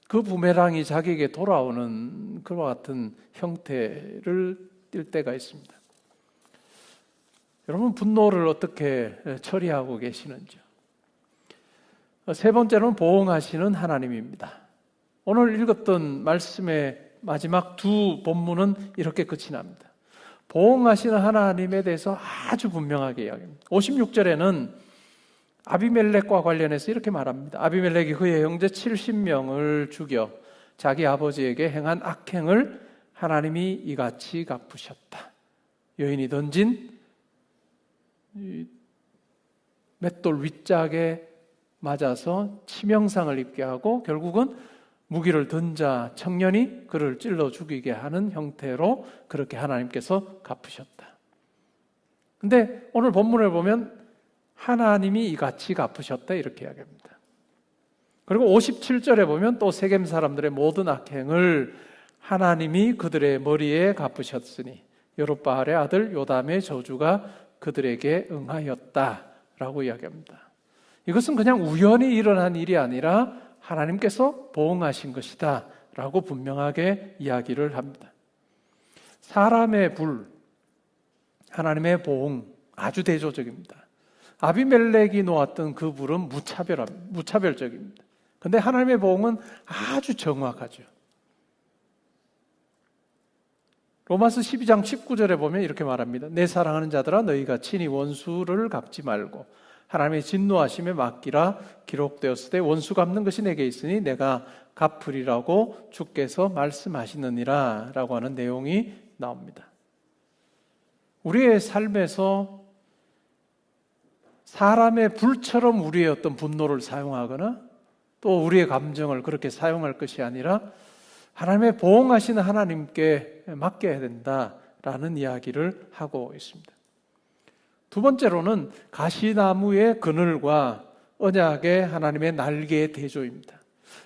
그 부메랑이 자기에게 돌아오는 그와 같은 형태를 띌 때가 있습니다. 여러분 분노를 어떻게 처리하고 계시는지요? 세 번째는 보응하시는 하나님입니다. 오늘 읽었던 말씀의 마지막 두 본문은 이렇게 끝이 납니다. 보응하시는 하나님에 대해서 아주 분명하게 이야기합니다. 56절에는 아비멜렉과 관련해서 이렇게 말합니다. 아비멜렉이 그의 형제 70명을 죽여 자기 아버지에게 행한 악행을 하나님이 이같이 갚으셨다. 여인이 던진 맷돌 윗짝에 맞아서 치명상을 입게 하고 결국은 무기를 던자 청년이 그를 찔러 죽이게 하는 형태로 그렇게 하나님께서 갚으셨다. 근데 오늘 본문을 보면 하나님이 이같이 갚으셨다 이렇게 이야기합니다. 그리고 57절에 보면 또 세겜 사람들의 모든 악행을 하나님이 그들의 머리에 갚으셨으니 여룹바알의 아들 요담의 저주가 그들에게 응하였다라고 이야기합니다. 이것은 그냥 우연히 일어난 일이 아니라 하나님께서 보응하신 것이다 라고 분명하게 이야기를 합니다. 사람의 불, 하나님의 보응, 아주 대조적입니다. 아비멜렉이 놓았던 그 불은 무차별적입니다. 그런데 하나님의 보응은 아주 정확하죠. 로마서 12장 19절에 보면 이렇게 말합니다. 내 사랑하는 자들아 너희가 친히 원수를 갚지 말고 하나님의 진노하심에 맡기라. 기록되었을 때 원수 갚는 것이 내게 있으니 내가 갚으리라고 주께서 말씀하시느니라 라고 하는 내용이 나옵니다. 우리의 삶에서 사람의 불처럼 우리의 어떤 분노를 사용하거나 또 우리의 감정을 그렇게 사용할 것이 아니라 하나님의 보응하시는 하나님께 맡겨야 된다라는 이야기를 하고 있습니다. 두 번째로는 가시나무의 그늘과 언약의 하나님의 날개의 대조입니다.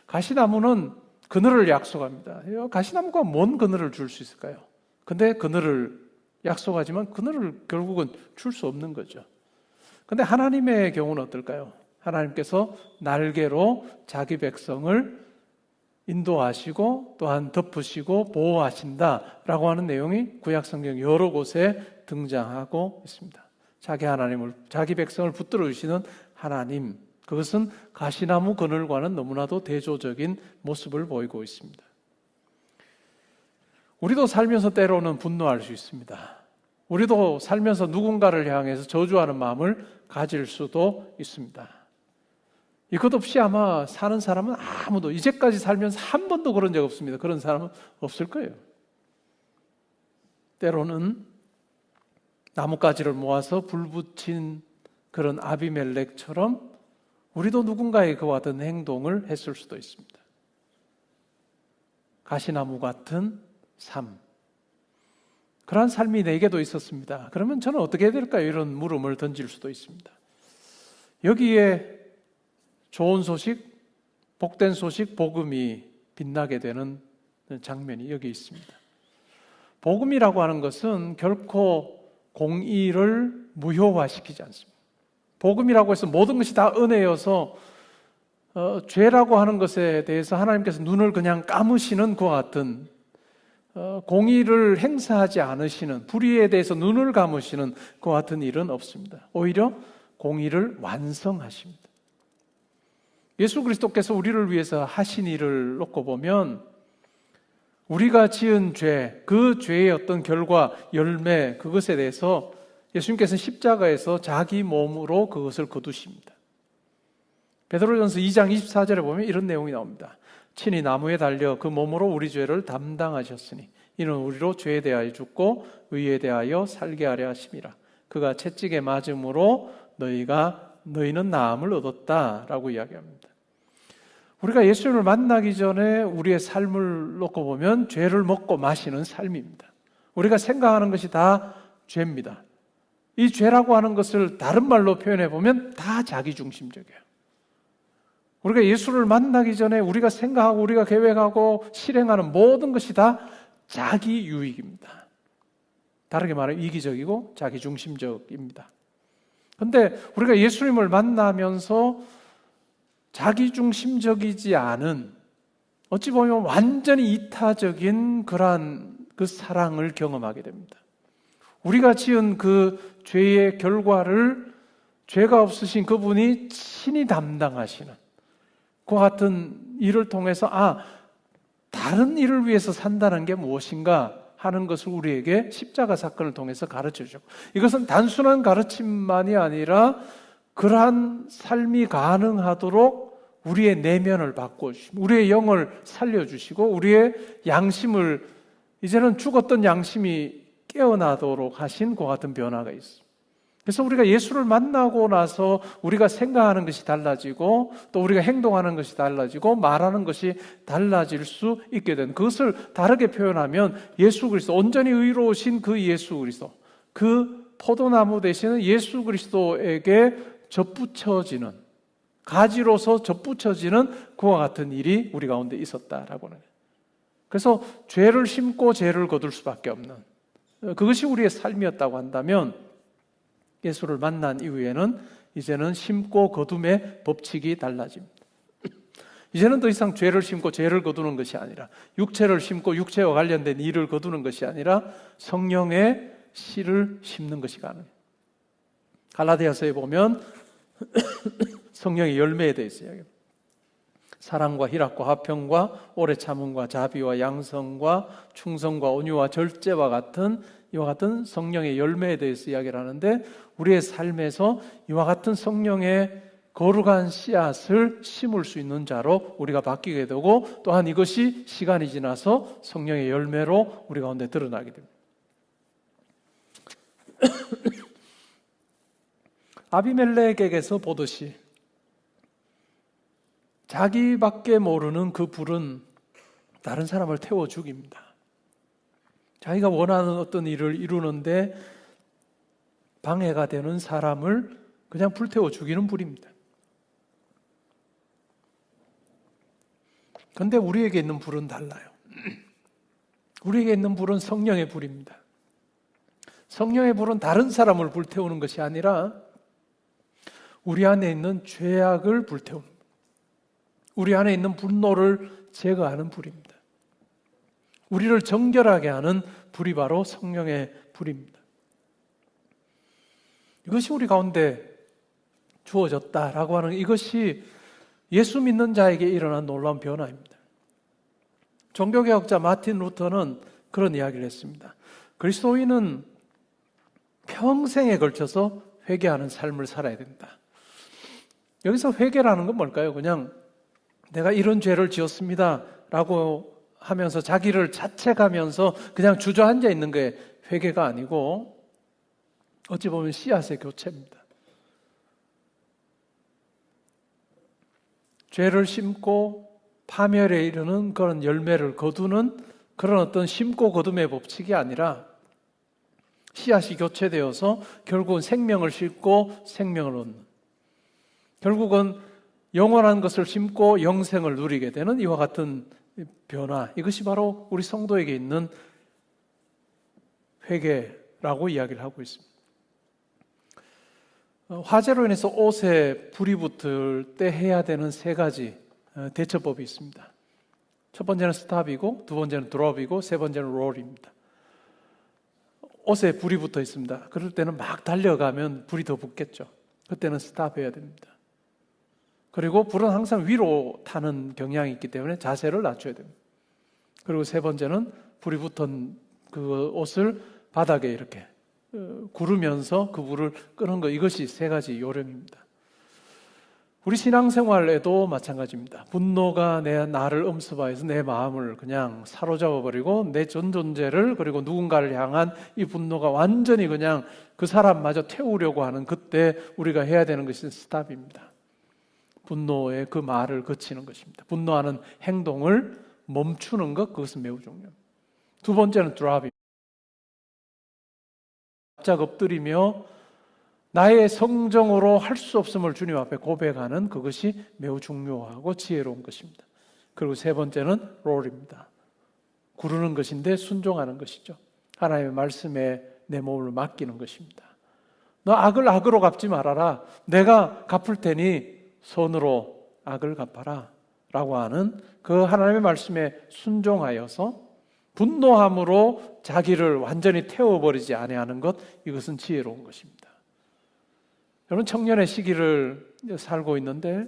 가시나무는 그늘을 약속합니다. 가시나무가 뭔 그늘을 줄 수 있을까요? 근데 그늘을 약속하지만 그늘을 결국은 줄 수 없는 거죠. 근데 하나님의 경우는 어떨까요? 하나님께서 날개로 자기 백성을 인도하시고 또한 덮으시고 보호하신다라고 하는 내용이 구약성경 여러 곳에 등장하고 있습니다. 자기 백성을 붙들어 주시는 하나님, 그것은 가시나무 그늘과는 너무나도 대조적인 모습을 보이고 있습니다. 우리도 살면서 때로는 분노할 수 있습니다. 우리도 살면서 누군가를 향해서 저주하는 마음을 가질 수도 있습니다. 이것 없이 아마 사는 사람은 아무도 이제까지 살면서 한 번도 그런 적 없습니다. 그런 사람은 없을 거예요. 때로는 나뭇가지를 모아서 불 붙인 그런 아비멜렉처럼 우리도 누군가의 그와 같은 행동을 했을 수도 있습니다. 가시나무 같은 삶, 그러한 삶이 내게도 있었습니다. 그러면 저는 어떻게 해야 될까요? 이런 물음을 던질 수도 있습니다. 여기에 좋은 소식, 복된 소식, 복음이 빛나게 되는 장면이 여기 있습니다. 복음이라고 하는 것은 결코 공의를 무효화시키지 않습니다. 복음이라고 해서 모든 것이 다 은혜여서 죄라고 하는 것에 대해서 하나님께서 눈을 그냥 감으시는 그와 같은 공의를 행사하지 않으시는, 불의에 대해서 눈을 감으시는 그와 같은 일은 없습니다. 오히려 공의를 완성하십니다. 예수 그리스도께서 우리를 위해서 하신 일을 놓고 보면 우리가 지은 죄, 그 죄의 어떤 결과, 열매, 그것에 대해서 예수님께서는 십자가에서 자기 몸으로 그것을 거두십니다. 베드로전서 2장 24절에 보면 이런 내용이 나옵니다. 친히 나무에 달려 그 몸으로 우리 죄를 담당하셨으니 이는 우리로 죄에 대하여 죽고 의에 대하여 살게 하려 하심이라. 그가 채찍에 맞음으로 너희는 나음을 얻었다라고 이야기합니다. 우리가 예수님을 만나기 전에 우리의 삶을 놓고 보면 죄를 먹고 마시는 삶입니다. 우리가 생각하는 것이 다 죄입니다. 이 죄라고 하는 것을 다른 말로 표현해 보면 다 자기중심적이에요. 우리가 예수를 만나기 전에 우리가 생각하고 우리가 계획하고 실행하는 모든 것이 다 자기 유익입니다. 다르게 말하면 이기적이고 자기중심적입니다. 그런데 우리가 예수님을 만나면서 자기중심적이지 않은, 어찌 보면 완전히 이타적인 그러한 그 사랑을 경험하게 됩니다. 우리가 지은 그 죄의 결과를 죄가 없으신 그분이 친히 담당하시는 그 같은 일을 통해서 다른 일을 위해서 산다는 게 무엇인가 하는 것을 우리에게 십자가 사건을 통해서 가르쳐 주고, 이것은 단순한 가르침만이 아니라 그러한 삶이 가능하도록 우리의 내면을 바꿔주시고 우리의 영을 살려주시고 우리의 양심을, 이제는 죽었던 양심이 깨어나도록 하신 그 같은 변화가 있습니다. 그래서 우리가 예수를 만나고 나서 우리가 생각하는 것이 달라지고 또 우리가 행동하는 것이 달라지고 말하는 것이 달라질 수 있게 된, 그것을 다르게 표현하면 예수 그리스도, 온전히 의로우신 그 예수 그리스도, 그 포도나무 되시는 예수 그리스도에게 접붙여지는, 가지로서 접붙여지는 그와 같은 일이 우리 가운데 있었다라고 하는 거예요. 그래서 죄를 심고 죄를 거둘 수밖에 없는, 그것이 우리의 삶이었다고 한다면 예수를 만난 이후에는 이제는 심고 거둠의 법칙이 달라집니다. 이제는 더 이상 죄를 심고 죄를 거두는 것이 아니라, 육체를 심고 육체와 관련된 일을 거두는 것이 아니라 성령의 씨를 심는 것이 가능해요. 갈라디아서에 보면 성령의 열매에 대해서 이야기합니다. 사랑과 희락과 화평과 오래 참음과 자비와 양성과 충성과 온유와 절제와 같은 이와 같은 성령의 열매에 대해서 이야기를 하는데, 우리의 삶에서 이와 같은 성령의 거룩한 씨앗을 심을 수 있는 자로 우리가 바뀌게 되고, 또한 이것이 시간이 지나서 성령의 열매로 우리 가운데 드러나게 됩니다. 아비멜렉에게서 보듯이 자기밖에 모르는 그 불은 다른 사람을 태워 죽입니다. 자기가 원하는 어떤 일을 이루는데 방해가 되는 사람을 그냥 불태워 죽이는 불입니다. 그런데 우리에게 있는 불은 달라요. 우리에게 있는 불은 성령의 불입니다. 성령의 불은 다른 사람을 불태우는 것이 아니라 우리 안에 있는 죄악을 불태우는, 우리 안에 있는 분노를 제거하는 불입니다. 우리를 정결하게 하는 불이 바로 성령의 불입니다. 이것이 우리 가운데 주어졌다라고 하는, 이것이 예수 믿는 자에게 일어난 놀라운 변화입니다. 종교개혁자 마틴 루터는 그런 이야기를 했습니다. 그리스도인은 평생에 걸쳐서 회개하는 삶을 살아야 된다. 여기서 회개라는 건 뭘까요? 그냥 내가 이런 죄를 지었습니다 라고 하면서 자기를 자책하면서 그냥 주저앉아 있는 게 회개가 아니고, 어찌 보면 씨앗의 교체입니다. 죄를 심고 파멸에 이르는 그런 열매를 거두는 그런 어떤 심고 거둠의 법칙이 아니라, 씨앗이 교체되어서 결국은 생명을 싣고 생명을 얻는, 결국은 영원한 것을 심고 영생을 누리게 되는 이와 같은 변화, 이것이 바로 우리 성도에게 있는 회개라고 이야기를 하고 있습니다. 화재로 인해서 옷에 불이 붙을 때 해야 되는 3가지 대처법이 있습니다. 첫 번째는 스탑이고, 두 번째는 드롭이고, 세 번째는 롤입니다. 옷에 불이 붙어 있습니다. 그럴 때는 막 달려가면 불이 더 붙겠죠. 그때는 스탑해야 됩니다. 그리고 불은 항상 위로 타는 경향이 있기 때문에 자세를 낮춰야 됩니다. 그리고 세 번째는 불이 붙은 그 옷을 바닥에 이렇게 구르면서 그 불을 끄는 것, 이것이 3가지 요령입니다. 우리 신앙생활에도 마찬가지입니다. 분노가 나를 엄습하여서 내 마음을 그냥 사로잡아버리고 내 전 존재를, 그리고 누군가를 향한 이 분노가 완전히 그냥 그 사람마저 태우려고 하는 그때 우리가 해야 되는 것이 스탑입니다. 분노의 그 말을 그치는 것입니다. 분노하는 행동을 멈추는 것, 그것은 매우 중요합니다. 두 번째는 드롭입니다. 납작 엎드리며 나의 성정으로 할 수 없음을 주님 앞에 고백하는 그것이 매우 중요하고 지혜로운 것입니다. 그리고 세 번째는 롤입니다. 구르는 것인데 순종하는 것이죠. 하나님의 말씀에 내 몸을 맡기는 것입니다. 너 악을 악으로 갚지 말아라. 내가 갚을 테니 손으로 악을 갚아라 라고 하는 그 하나님의 말씀에 순종하여서 분노함으로 자기를 완전히 태워버리지 아니하는 것, 이것은 지혜로운 것입니다. 여러분, 청년의 시기를 살고 있는데,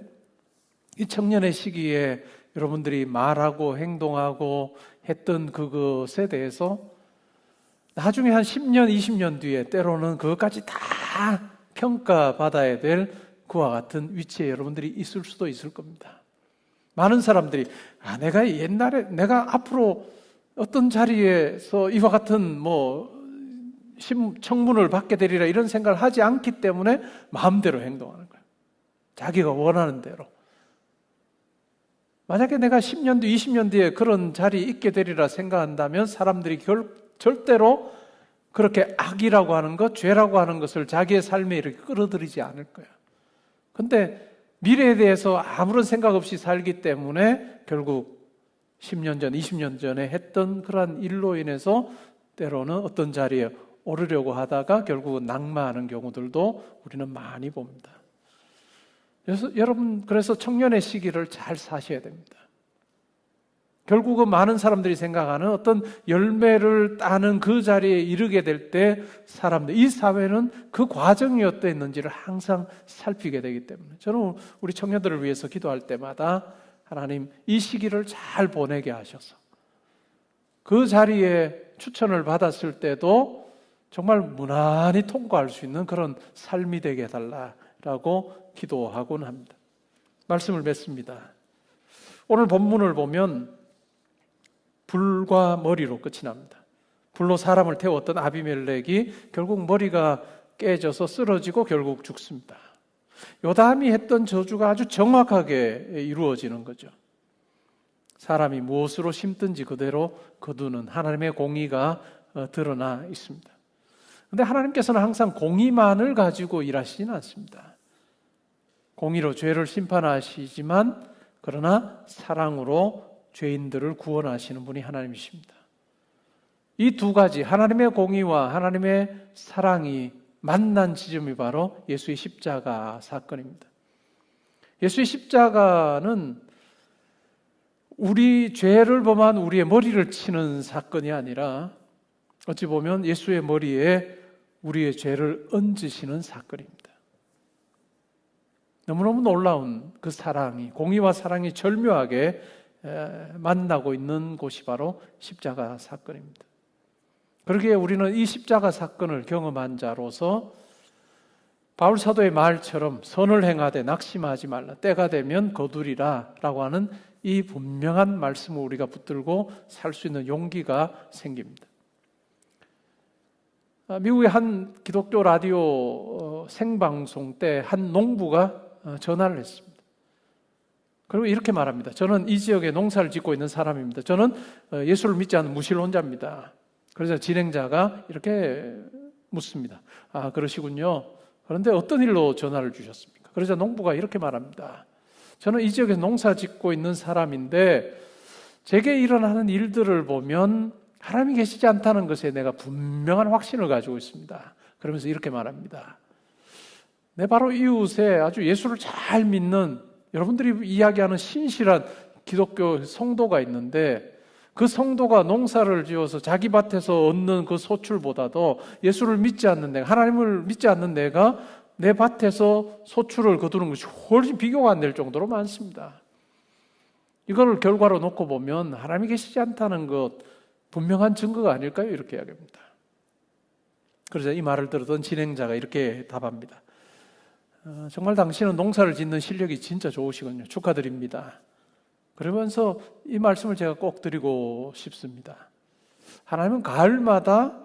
이 청년의 시기에 여러분들이 말하고 행동하고 했던 그것에 대해서 나중에 한 10년, 20년 뒤에 때로는 그것까지 다 평가받아야 될 그와 같은 위치에 여러분들이 있을 수도 있을 겁니다. 많은 사람들이 내가 옛날에, 내가 앞으로 어떤 자리에서 이와 같은 청문을 받게 되리라 이런 생각을 하지 않기 때문에 마음대로 행동하는 거예요. 자기가 원하는 대로. 만약에 내가 10년 뒤, 20년 뒤에 그런 자리에 있게 되리라 생각한다면 사람들이 절대로 그렇게 악이라고 하는 것, 죄라고 하는 것을 자기의 삶에 이렇게 끌어들이지 않을 거예요. 근데 미래에 대해서 아무런 생각 없이 살기 때문에 결국 10년 전, 20년 전에 했던 그러한 일로 인해서 때로는 어떤 자리에 오르려고 하다가 결국은 낙마하는 경우들도 우리는 많이 봅니다. 여러분, 그래서 청년의 시기를 잘 사셔야 됩니다. 결국은 많은 사람들이 생각하는 어떤 열매를 따는 그 자리에 이르게 될 때 사람들, 이 사회는 그 과정이 어떠했는지를 항상 살피게 되기 때문에 저는 우리 청년들을 위해서 기도할 때마다 하나님 이 시기를 잘 보내게 하셔서 그 자리에 추천을 받았을 때도 정말 무난히 통과할 수 있는 그런 삶이 되게 해달라고 기도하곤 합니다. 말씀을 맺습니다. 오늘 본문을 보면 불과 머리로 끝이 납니다. 불로 사람을 태웠던 아비멜렉이 결국 머리가 깨져서 쓰러지고 결국 죽습니다. 요담이 했던 저주가 아주 정확하게 이루어지는 거죠. 사람이 무엇으로 심든지 그대로 거두는 하나님의 공의가 드러나 있습니다. 그런데 하나님께서는 항상 공의만을 가지고 일하시지는 않습니다. 공의로 죄를 심판하시지만 그러나 사랑으로 죄인들을 구원하시는 분이 하나님이십니다. 이 두 가지, 하나님의 공의와 하나님의 사랑이 만난 지점이 바로 예수의 십자가 사건입니다. 예수의 십자가는 우리 죄를 범한 우리의 머리를 치는 사건이 아니라 어찌 보면 예수의 머리에 우리의 죄를 얹으시는 사건입니다. 너무너무 놀라운 그 사랑이, 공의와 사랑이 절묘하게 만나고 있는 곳이 바로 십자가 사건입니다. 그러기에 우리는 이 십자가 사건을 경험한 자로서 바울 사도의 말처럼 선을 행하되 낙심하지 말라, 때가 되면 거두리라 라고 하는 이 분명한 말씀을 우리가 붙들고 살 수 있는 용기가 생깁니다. 미국의 한 기독교 라디오 생방송 때 한 농부가 전화를 했습니다. 그리고 이렇게 말합니다. 저는 이 지역에 농사를 짓고 있는 사람입니다. 저는 예수를 믿지 않는 무신론자입니다. 그래서 진행자가 이렇게 묻습니다. 아, 그러시군요. 그런데 어떤 일로 전화를 주셨습니까? 그러자 농부가 이렇게 말합니다. 저는 이 지역에서 농사 짓고 있는 사람인데 제게 일어나는 일들을 보면 하나님이 계시지 않다는 것에 내가 분명한 확신을 가지고 있습니다. 그러면서 이렇게 말합니다. 내 바로 이웃에 아주 예수를 잘 믿는 여러분들이 이야기하는 신실한 기독교 성도가 있는데 그 성도가 농사를 지어서 자기 밭에서 얻는 그 소출보다도 예수를 믿지 않는 내가, 하나님을 믿지 않는 내가 내 밭에서 소출을 거두는 것이 훨씬 비교가 안 될 정도로 많습니다. 이걸 결과로 놓고 보면 하나님이 계시지 않다는 것 분명한 증거가 아닐까요? 이렇게 이야기합니다. 그래서 이 말을 들었던 진행자가 이렇게 답합니다. 정말 당신은 농사를 짓는 실력이 진짜 좋으시군요. 축하드립니다. 그러면서 이 말씀을 제가 꼭 드리고 싶습니다. 하나님은 가을마다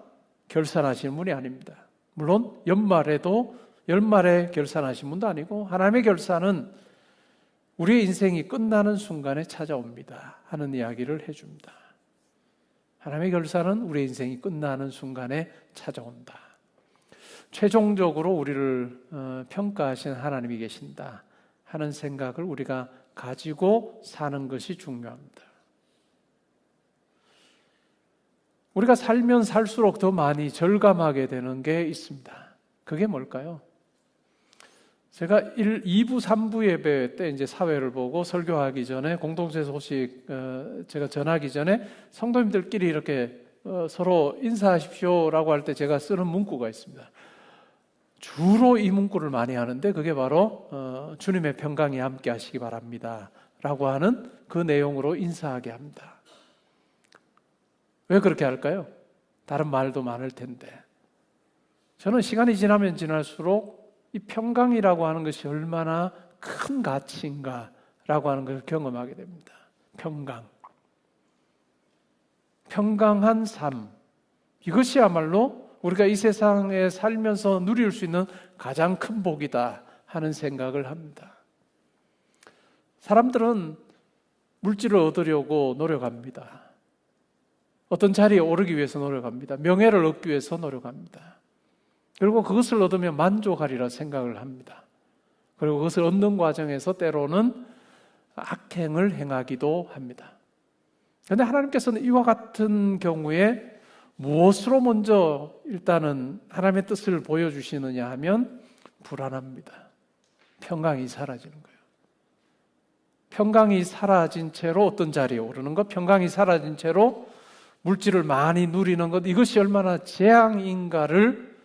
결산하시는 분이 아닙니다. 물론 연말에 결산하신 분도 아니고 하나님의 결산은 우리의 인생이 끝나는 순간에 찾아옵니다 하는 이야기를 해줍니다. 하나님의 결산은 우리의 인생이 끝나는 순간에 찾아온다. 최종적으로 우리를 평가하시는 하나님이 계신다 하는 생각을 우리가 가지고 사는 것이 중요합니다. 우리가 살면 살수록 더 많이 절감하게 되는 게 있습니다. 그게 뭘까요? 제가 2부, 3부 예배 때 이제 사회를 보고 설교하기 전에 공동체 소식 제가 전하기 전에 성도님들끼리 이렇게 서로 인사하십시오라고 할 때 제가 쓰는 문구가 있습니다. 주로 이 문구를 많이 하는데 그게 바로 주님의 평강이 함께 하시기 바랍니다 라고 하는 그 내용으로 인사하게 합니다. 왜 그렇게 할까요? 다른 말도 많을 텐데 저는 시간이 지나면 지날수록 이 평강이라고 하는 것이 얼마나 큰 가치인가 라고 하는 것을 경험하게 됩니다. 평강한 삶, 이것이야말로 우리가 이 세상에 살면서 누릴 수 있는 가장 큰 복이다 하는 생각을 합니다. 사람들은 물질을 얻으려고 노력합니다. 어떤 자리에 오르기 위해서 노력합니다. 명예를 얻기 위해서 노력합니다. 그리고 그것을 얻으면 만족하리라 생각을 합니다. 그리고 그것을 얻는 과정에서 때로는 악행을 행하기도 합니다. 그런데 하나님께서는 이와 같은 경우에 무엇으로 먼저 일단은 하나님의 뜻을 보여주시느냐 하면 불안합니다. 평강이 사라지는 거예요. 평강이 사라진 채로 어떤 자리에 오르는 것, 평강이 사라진 채로 물질을 많이 누리는 것, 이것이 얼마나 재앙인가를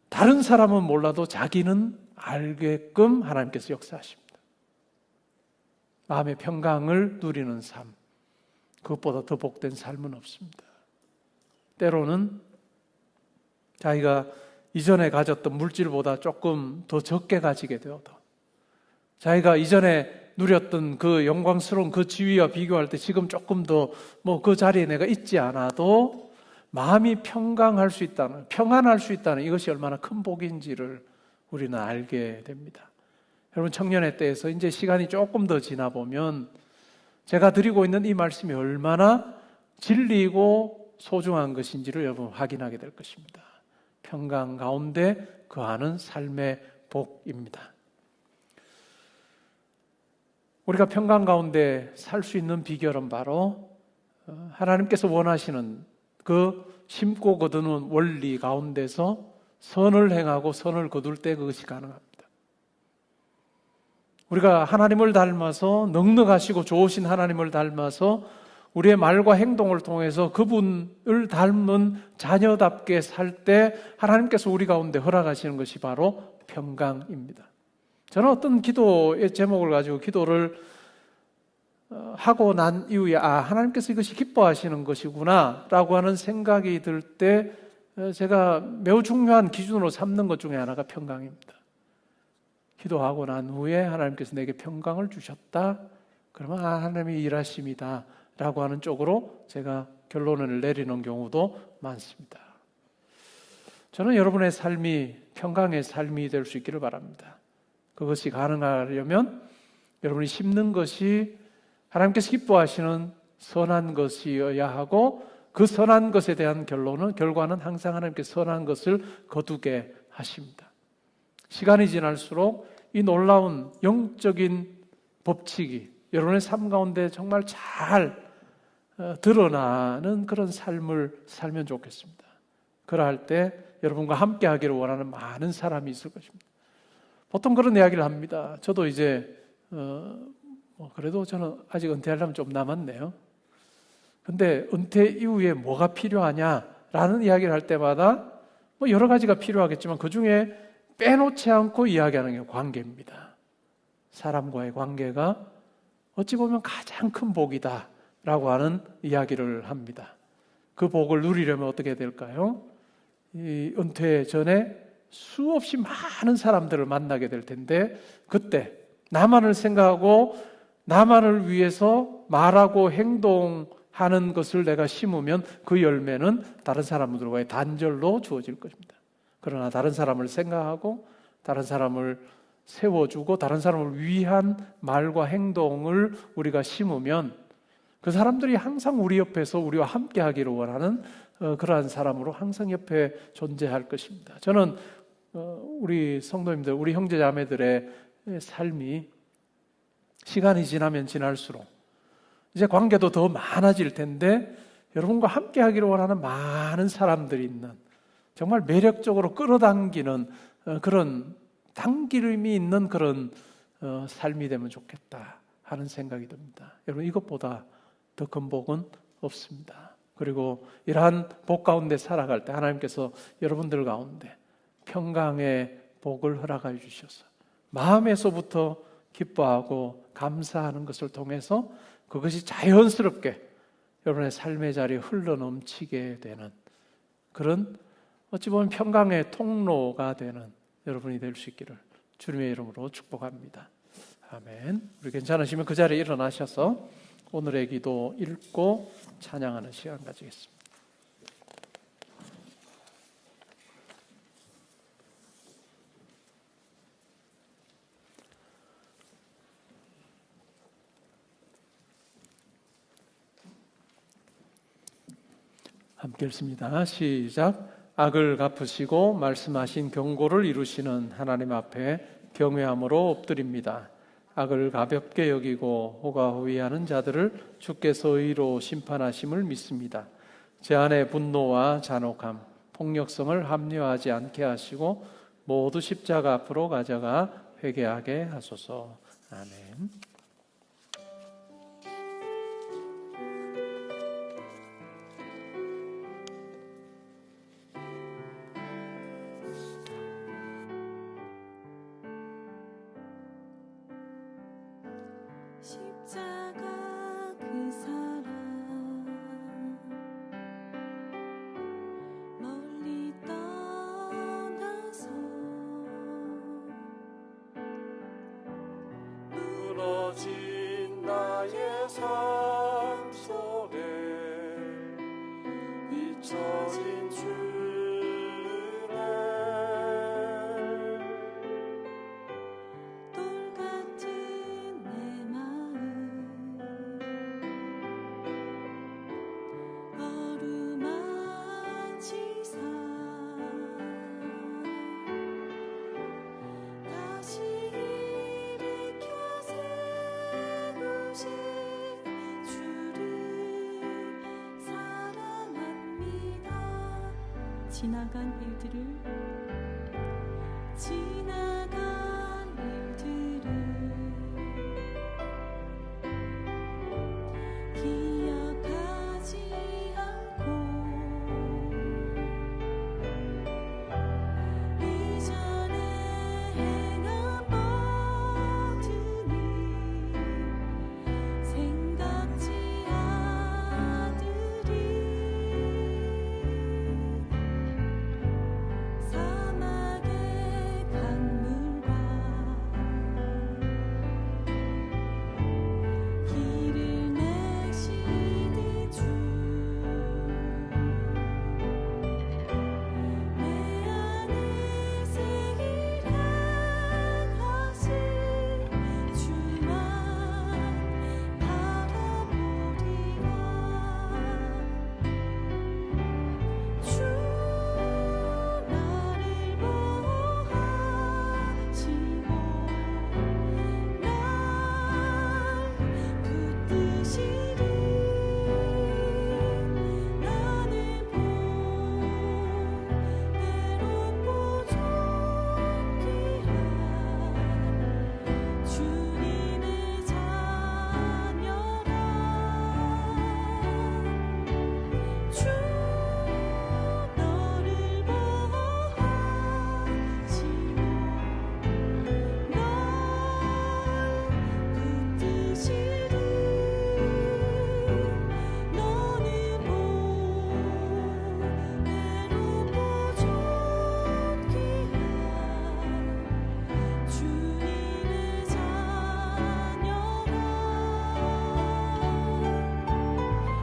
다른 사람은 몰라도 자기는 알게끔 하나님께서 역사하십니다. 마음의 평강을 누리는 삶, 그것보다 더 복된 삶은 없습니다. 때로는 자기가 이전에 가졌던 물질보다 조금 더 적게 가지게 되어도, 자기가 이전에 누렸던 그 영광스러운 그 지위와 비교할 때 지금 조금 더 그 자리에 내가 있지 않아도 마음이 평강할 수 있다는, 평안할 수 있다는 이것이 얼마나 큰 복인지를 우리는 알게 됩니다. 여러분, 청년의 때에서 이제 시간이 조금 더 지나 보면 제가 드리고 있는 이 말씀이 얼마나 진리이고 소중한 것인지를 여러분 확인하게 될 것입니다. 평강 가운데 거하는 삶의 복입니다. 우리가 평강 가운데 살 수 있는 비결은 바로 하나님께서 원하시는 그 심고 거두는 원리 가운데서 선을 행하고 선을 거둘 때 그것이 가능합니다. 우리가 하나님을 닮아서, 넉넉하시고 좋으신 하나님을 닮아서 우리의 말과 행동을 통해서 그분을 닮은 자녀답게 살 때 하나님께서 우리 가운데 허락하시는 것이 바로 평강입니다. 저는 어떤 기도의 제목을 가지고 기도를 하고 난 이후에 하나님께서 이것이 기뻐하시는 것이구나 라고 하는 생각이 들 때 제가 매우 중요한 기준으로 삼는 것 중에 하나가 평강입니다. 기도하고 난 후에 하나님께서 내게 평강을 주셨다, 그러면 하나님이 일하십니다 라고 하는 쪽으로 제가 결론을 내리는 경우도 많습니다. 저는 여러분의 삶이 평강의 삶이 될 수 있기를 바랍니다. 그것이 가능하려면 여러분이 심는 것이 하나님께서 기뻐하시는 선한 것이어야 하고, 그 선한 것에 대한 결과는 항상 하나님께서 선한 것을 거두게 하십니다. 시간이 지날수록 이 놀라운 영적인 법칙이 여러분의 삶 가운데 정말 잘 드러나는 그런 삶을 살면 좋겠습니다. 그러할 때 여러분과 함께 하기를 원하는 많은 사람이 있을 것입니다. 보통 그런 이야기를 합니다. 저도 이제 그래도 저는 아직 은퇴하려면 좀 남았네요. 근데 은퇴 이후에 뭐가 필요하냐라는 이야기를 할 때마다 여러 가지가 필요하겠지만 그 중에 빼놓지 않고 이야기하는 게 관계입니다. 사람과의 관계가 어찌 보면 가장 큰 복이다라고 하는 이야기를 합니다. 그 복을 누리려면 어떻게 될까요? 이 은퇴 전에 수없이 많은 사람들을 만나게 될 텐데, 그때 나만을 생각하고 나만을 위해서 말하고 행동하는 것을 내가 심으면 그 열매는 다른 사람들과의 단절로 주어질 것입니다. 그러나 다른 사람을 생각하고 다른 사람을 세워주고 다른 사람을 위한 말과 행동을 우리가 심으면 그 사람들이 항상 우리 옆에서 우리와 함께 하기를 원하는 그러한 사람으로 항상 옆에 존재할 것입니다. 저는 우리 성도님들, 우리 형제자매들의 삶이 시간이 지나면 지날수록 이제 관계도 더 많아질 텐데, 여러분과 함께 하기를 원하는 많은 사람들이 있는, 정말 매력적으로 끌어당기는 그런 당기름이 있는 그런 삶이 되면 좋겠다 하는 생각이 듭니다. 여러분, 이것보다 더 큰 복은 없습니다. 그리고 이러한 복 가운데 살아갈 때 하나님께서 여러분들 가운데 평강의 복을 허락해 주셔서 마음에서부터 기뻐하고 감사하는 것을 통해서 그것이 자연스럽게 여러분의 삶의 자리에 흘러넘치게 되는 그런, 어찌 보면 평강의 통로가 되는 여러분이 될 수 있기를 주님의 이름으로 축복합니다. 아멘. 우리 괜찮으시면 그 자리에 일어나셔서 오늘의 기도 읽고 찬양하는 시간 가지겠습니다. 함께 읽습니다. 시작. 악을 갚으시고 말씀하신 경고를 이루시는 하나님 앞에 경외함으로 엎드립니다. 악을 가볍게 여기고 호가호위하는 자들을 주께서 의로 심판하심을 믿습니다. 제 안에 분노와 잔혹함, 폭력성을 합리화하지 않게 하시고 모두 십자가 앞으로 가져가 회개하게 하소서. 아멘. 십자가 그 사랑 멀리 떠나서 무너진 나의 삶 속에 잊혀진 주를 돌 같은 내 마음 어루만지사 다시 일으켜 세우신 주를 사랑합니다. 지나간 일들을 기억하지 않고 이전에 행한 모든이 생각지 않으리. 사막의 강물과 길을 내시는 주 내 안에 새길 행하신 주만 바라보리라. 주 나를 보호하시고 날 붙드시리. 나는 보배롭고 존귀한 주님의 자녀라. 주 너를 보호하시고 널 붙드시리. 너는 보배롭고 존귀한 주님의 자녀라.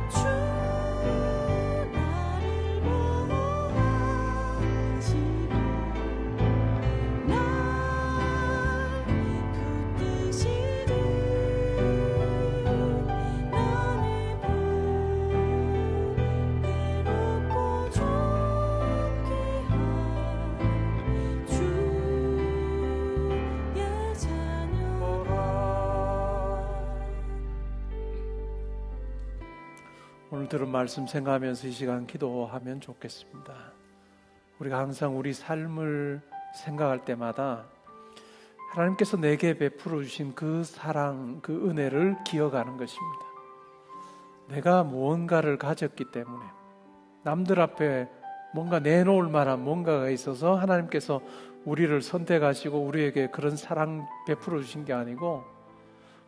주 나를 보호하시고 날 붙드시리. 나는 보배롭고 존귀한 주의 자녀라. 오늘 들은 말씀 생각하면서 이 시간 기도하면 좋겠습니다. 우리가 항상 우리 삶을 생각할 때마다 하나님께서 내게 베풀어 주신 그 사랑, 그 은혜를 기억하는 것입니다. 내가 무언가를 가졌기 때문에 남들 앞에 뭔가 내놓을 만한 뭔가가 있어서 하나님께서 우리를 선택하시고 우리에게 그런 사랑 베풀어 주신 게 아니고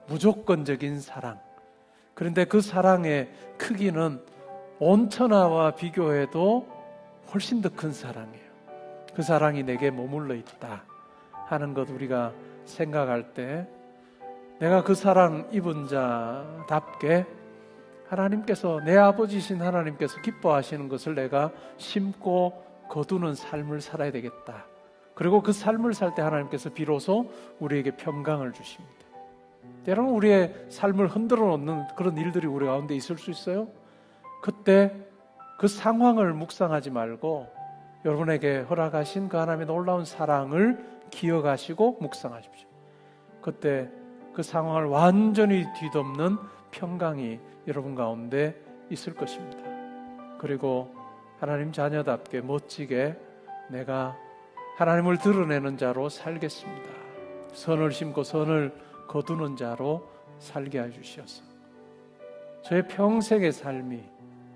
무조건적인 사랑. 그런데 그 사랑의 크기는 온 천하와 비교해도 훨씬 더 큰 사랑이에요. 그 사랑이 내게 머물러 있다 하는 것 우리가 생각할 때 내가 그 사랑 입은 자답게 하나님께서, 내 아버지신 하나님께서 기뻐하시는 것을 내가 심고 거두는 삶을 살아야 되겠다. 그리고 그 삶을 살 때 하나님께서 비로소 우리에게 평강을 주십니다. 때로는 우리의 삶을 흔들어 놓는 그런 일들이 우리 가운데 있을 수 있어요. 그때 그 상황을 묵상하지 말고 여러분에게 허락하신 그 하나님의 놀라운 사랑을 기억하시고 묵상하십시오. 그때 그 상황을 완전히 뒤덮는 평강이 여러분 가운데 있을 것입니다. 그리고 하나님 자녀답게 멋지게 내가 하나님을 드러내는 자로 살겠습니다. 선을 심고 선을 거두는 자로 살게 해주시옵소서. 저의 평생의 삶이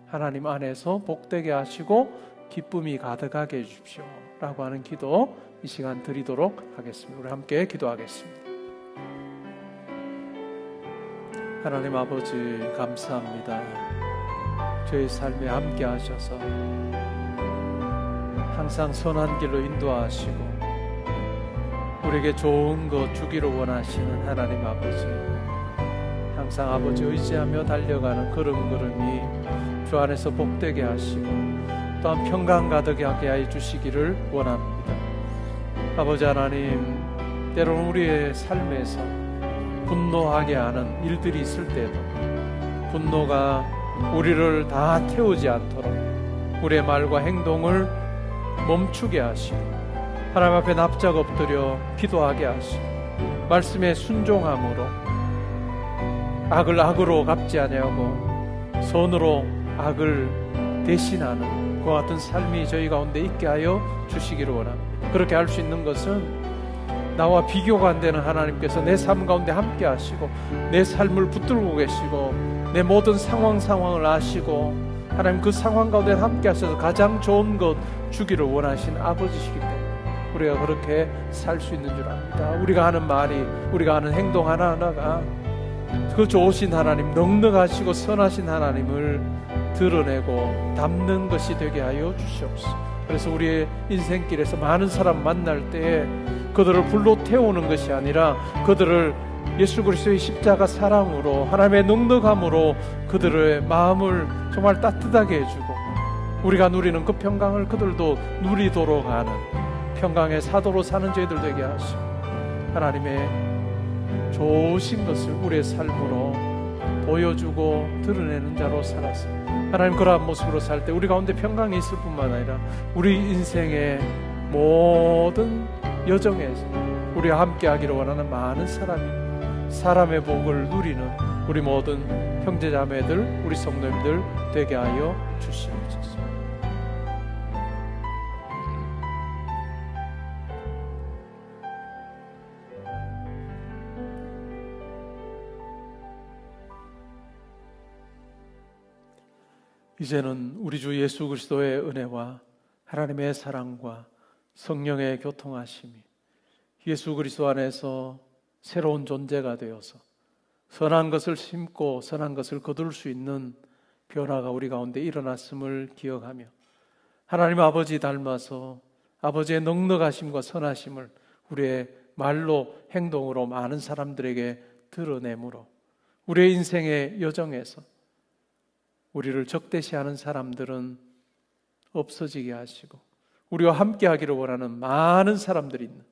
하나님 안에서 복되게 하시고 기쁨이 가득하게 해주십시오 라고 하는 기도 이 시간 드리도록 하겠습니다. 우리 함께 기도하겠습니다. 하나님 아버지 감사합니다. 저희 삶에 함께 하셔서 항상 선한 길로 인도하시고 우리에게 좋은 것 주기를 원하시는 하나님 아버지, 항상 아버지 의지하며 달려가는 걸음걸음이 주 안에서 복되게 하시고 또한 평강 가득하게 해주시기를 원합니다. 아버지 하나님, 때로는 우리의 삶에서 분노하게 하는 일들이 있을 때도 분노가 우리를 다 태우지 않도록 우리의 말과 행동을 멈추게 하시고 하나님 앞에 납작 엎드려 기도하게 하시고 말씀에 순종함으로 악을 악으로 갚지 아니하고 선으로 악을 대신하는 그와 같은 삶이 저희 가운데 있게 하여 주시기를 원합니다. 그렇게 할 수 있는 것은 나와 비교가 안 되는 하나님께서 내 삶 가운데 함께 하시고 내 삶을 붙들고 계시고 내 모든 상황을 아시고 하나님 그 상황 가운데 함께 하셔서 가장 좋은 것 주기를 원하신 아버지시기 때문에 우리가 그렇게 살 수 있는 줄 압니다. 우리가 하는 말이, 우리가 하는 행동 하나하나가 그 좋으신 하나님, 넉넉하시고 선하신 하나님을 드러내고 담는 것이 되게 하여 주시옵소서. 그래서 우리의 인생길에서 많은 사람 만날 때에 그들을 불로 태우는 것이 아니라 그들을 예수 그리스도의 십자가 사랑으로 하나님의 넉넉함으로 그들의 마음을 정말 따뜻하게 해주고 우리가 누리는 그 평강을 그들도 누리도록 하는 평강의 사도로 사는 저희들 되게 하시고 하나님의 좋으신 것을 우리의 삶으로 보여주고 드러내는 자로 살아서 하나님 그러한 모습으로 살 때 우리 가운데 평강이 있을 뿐만 아니라 우리 인생의 모든 여정에서 우리와 함께 하기를 원하는 많은 사람의 복을 누리는 우리 모든 형제자매들, 우리 성도님들 되게 하여 주시옵소서. 이제는 우리 주 예수 그리스도의 은혜와 하나님의 사랑과 성령의 교통하심이 예수 그리스도 안에서 새로운 존재가 되어서 선한 것을 심고 선한 것을 거둘 수 있는 변화가 우리 가운데 일어났음을 기억하며 하나님 아버지 닮아서 아버지의 넉넉하심과 선하심을 우리의 말로 행동으로 많은 사람들에게 드러내므로 우리의 인생의 여정에서 우리를 적대시하는 사람들은 없어지게 하시고 우리와 함께 하기를 원하는 많은 사람들이 있는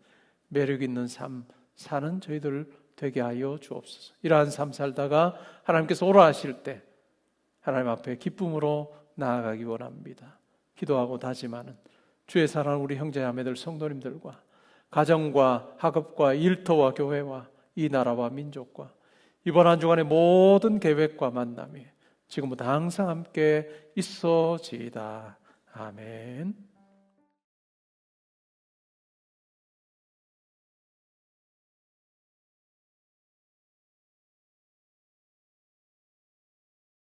매력 있는 삶 사는 저희들 되게 하여 주옵소서. 이러한 삶 살다가 하나님께서 오라 하실 때 하나님 앞에 기쁨으로 나아가기 원합니다. 기도하고 다짐하는 주의 사랑하는 우리 형제자매들 성도님들과 가정과 학업과 일터와 교회와 이 나라와 민족과 이번 한 주간의 모든 계획과 만남이 지금부터 항상 함께 있어지이다. 아멘.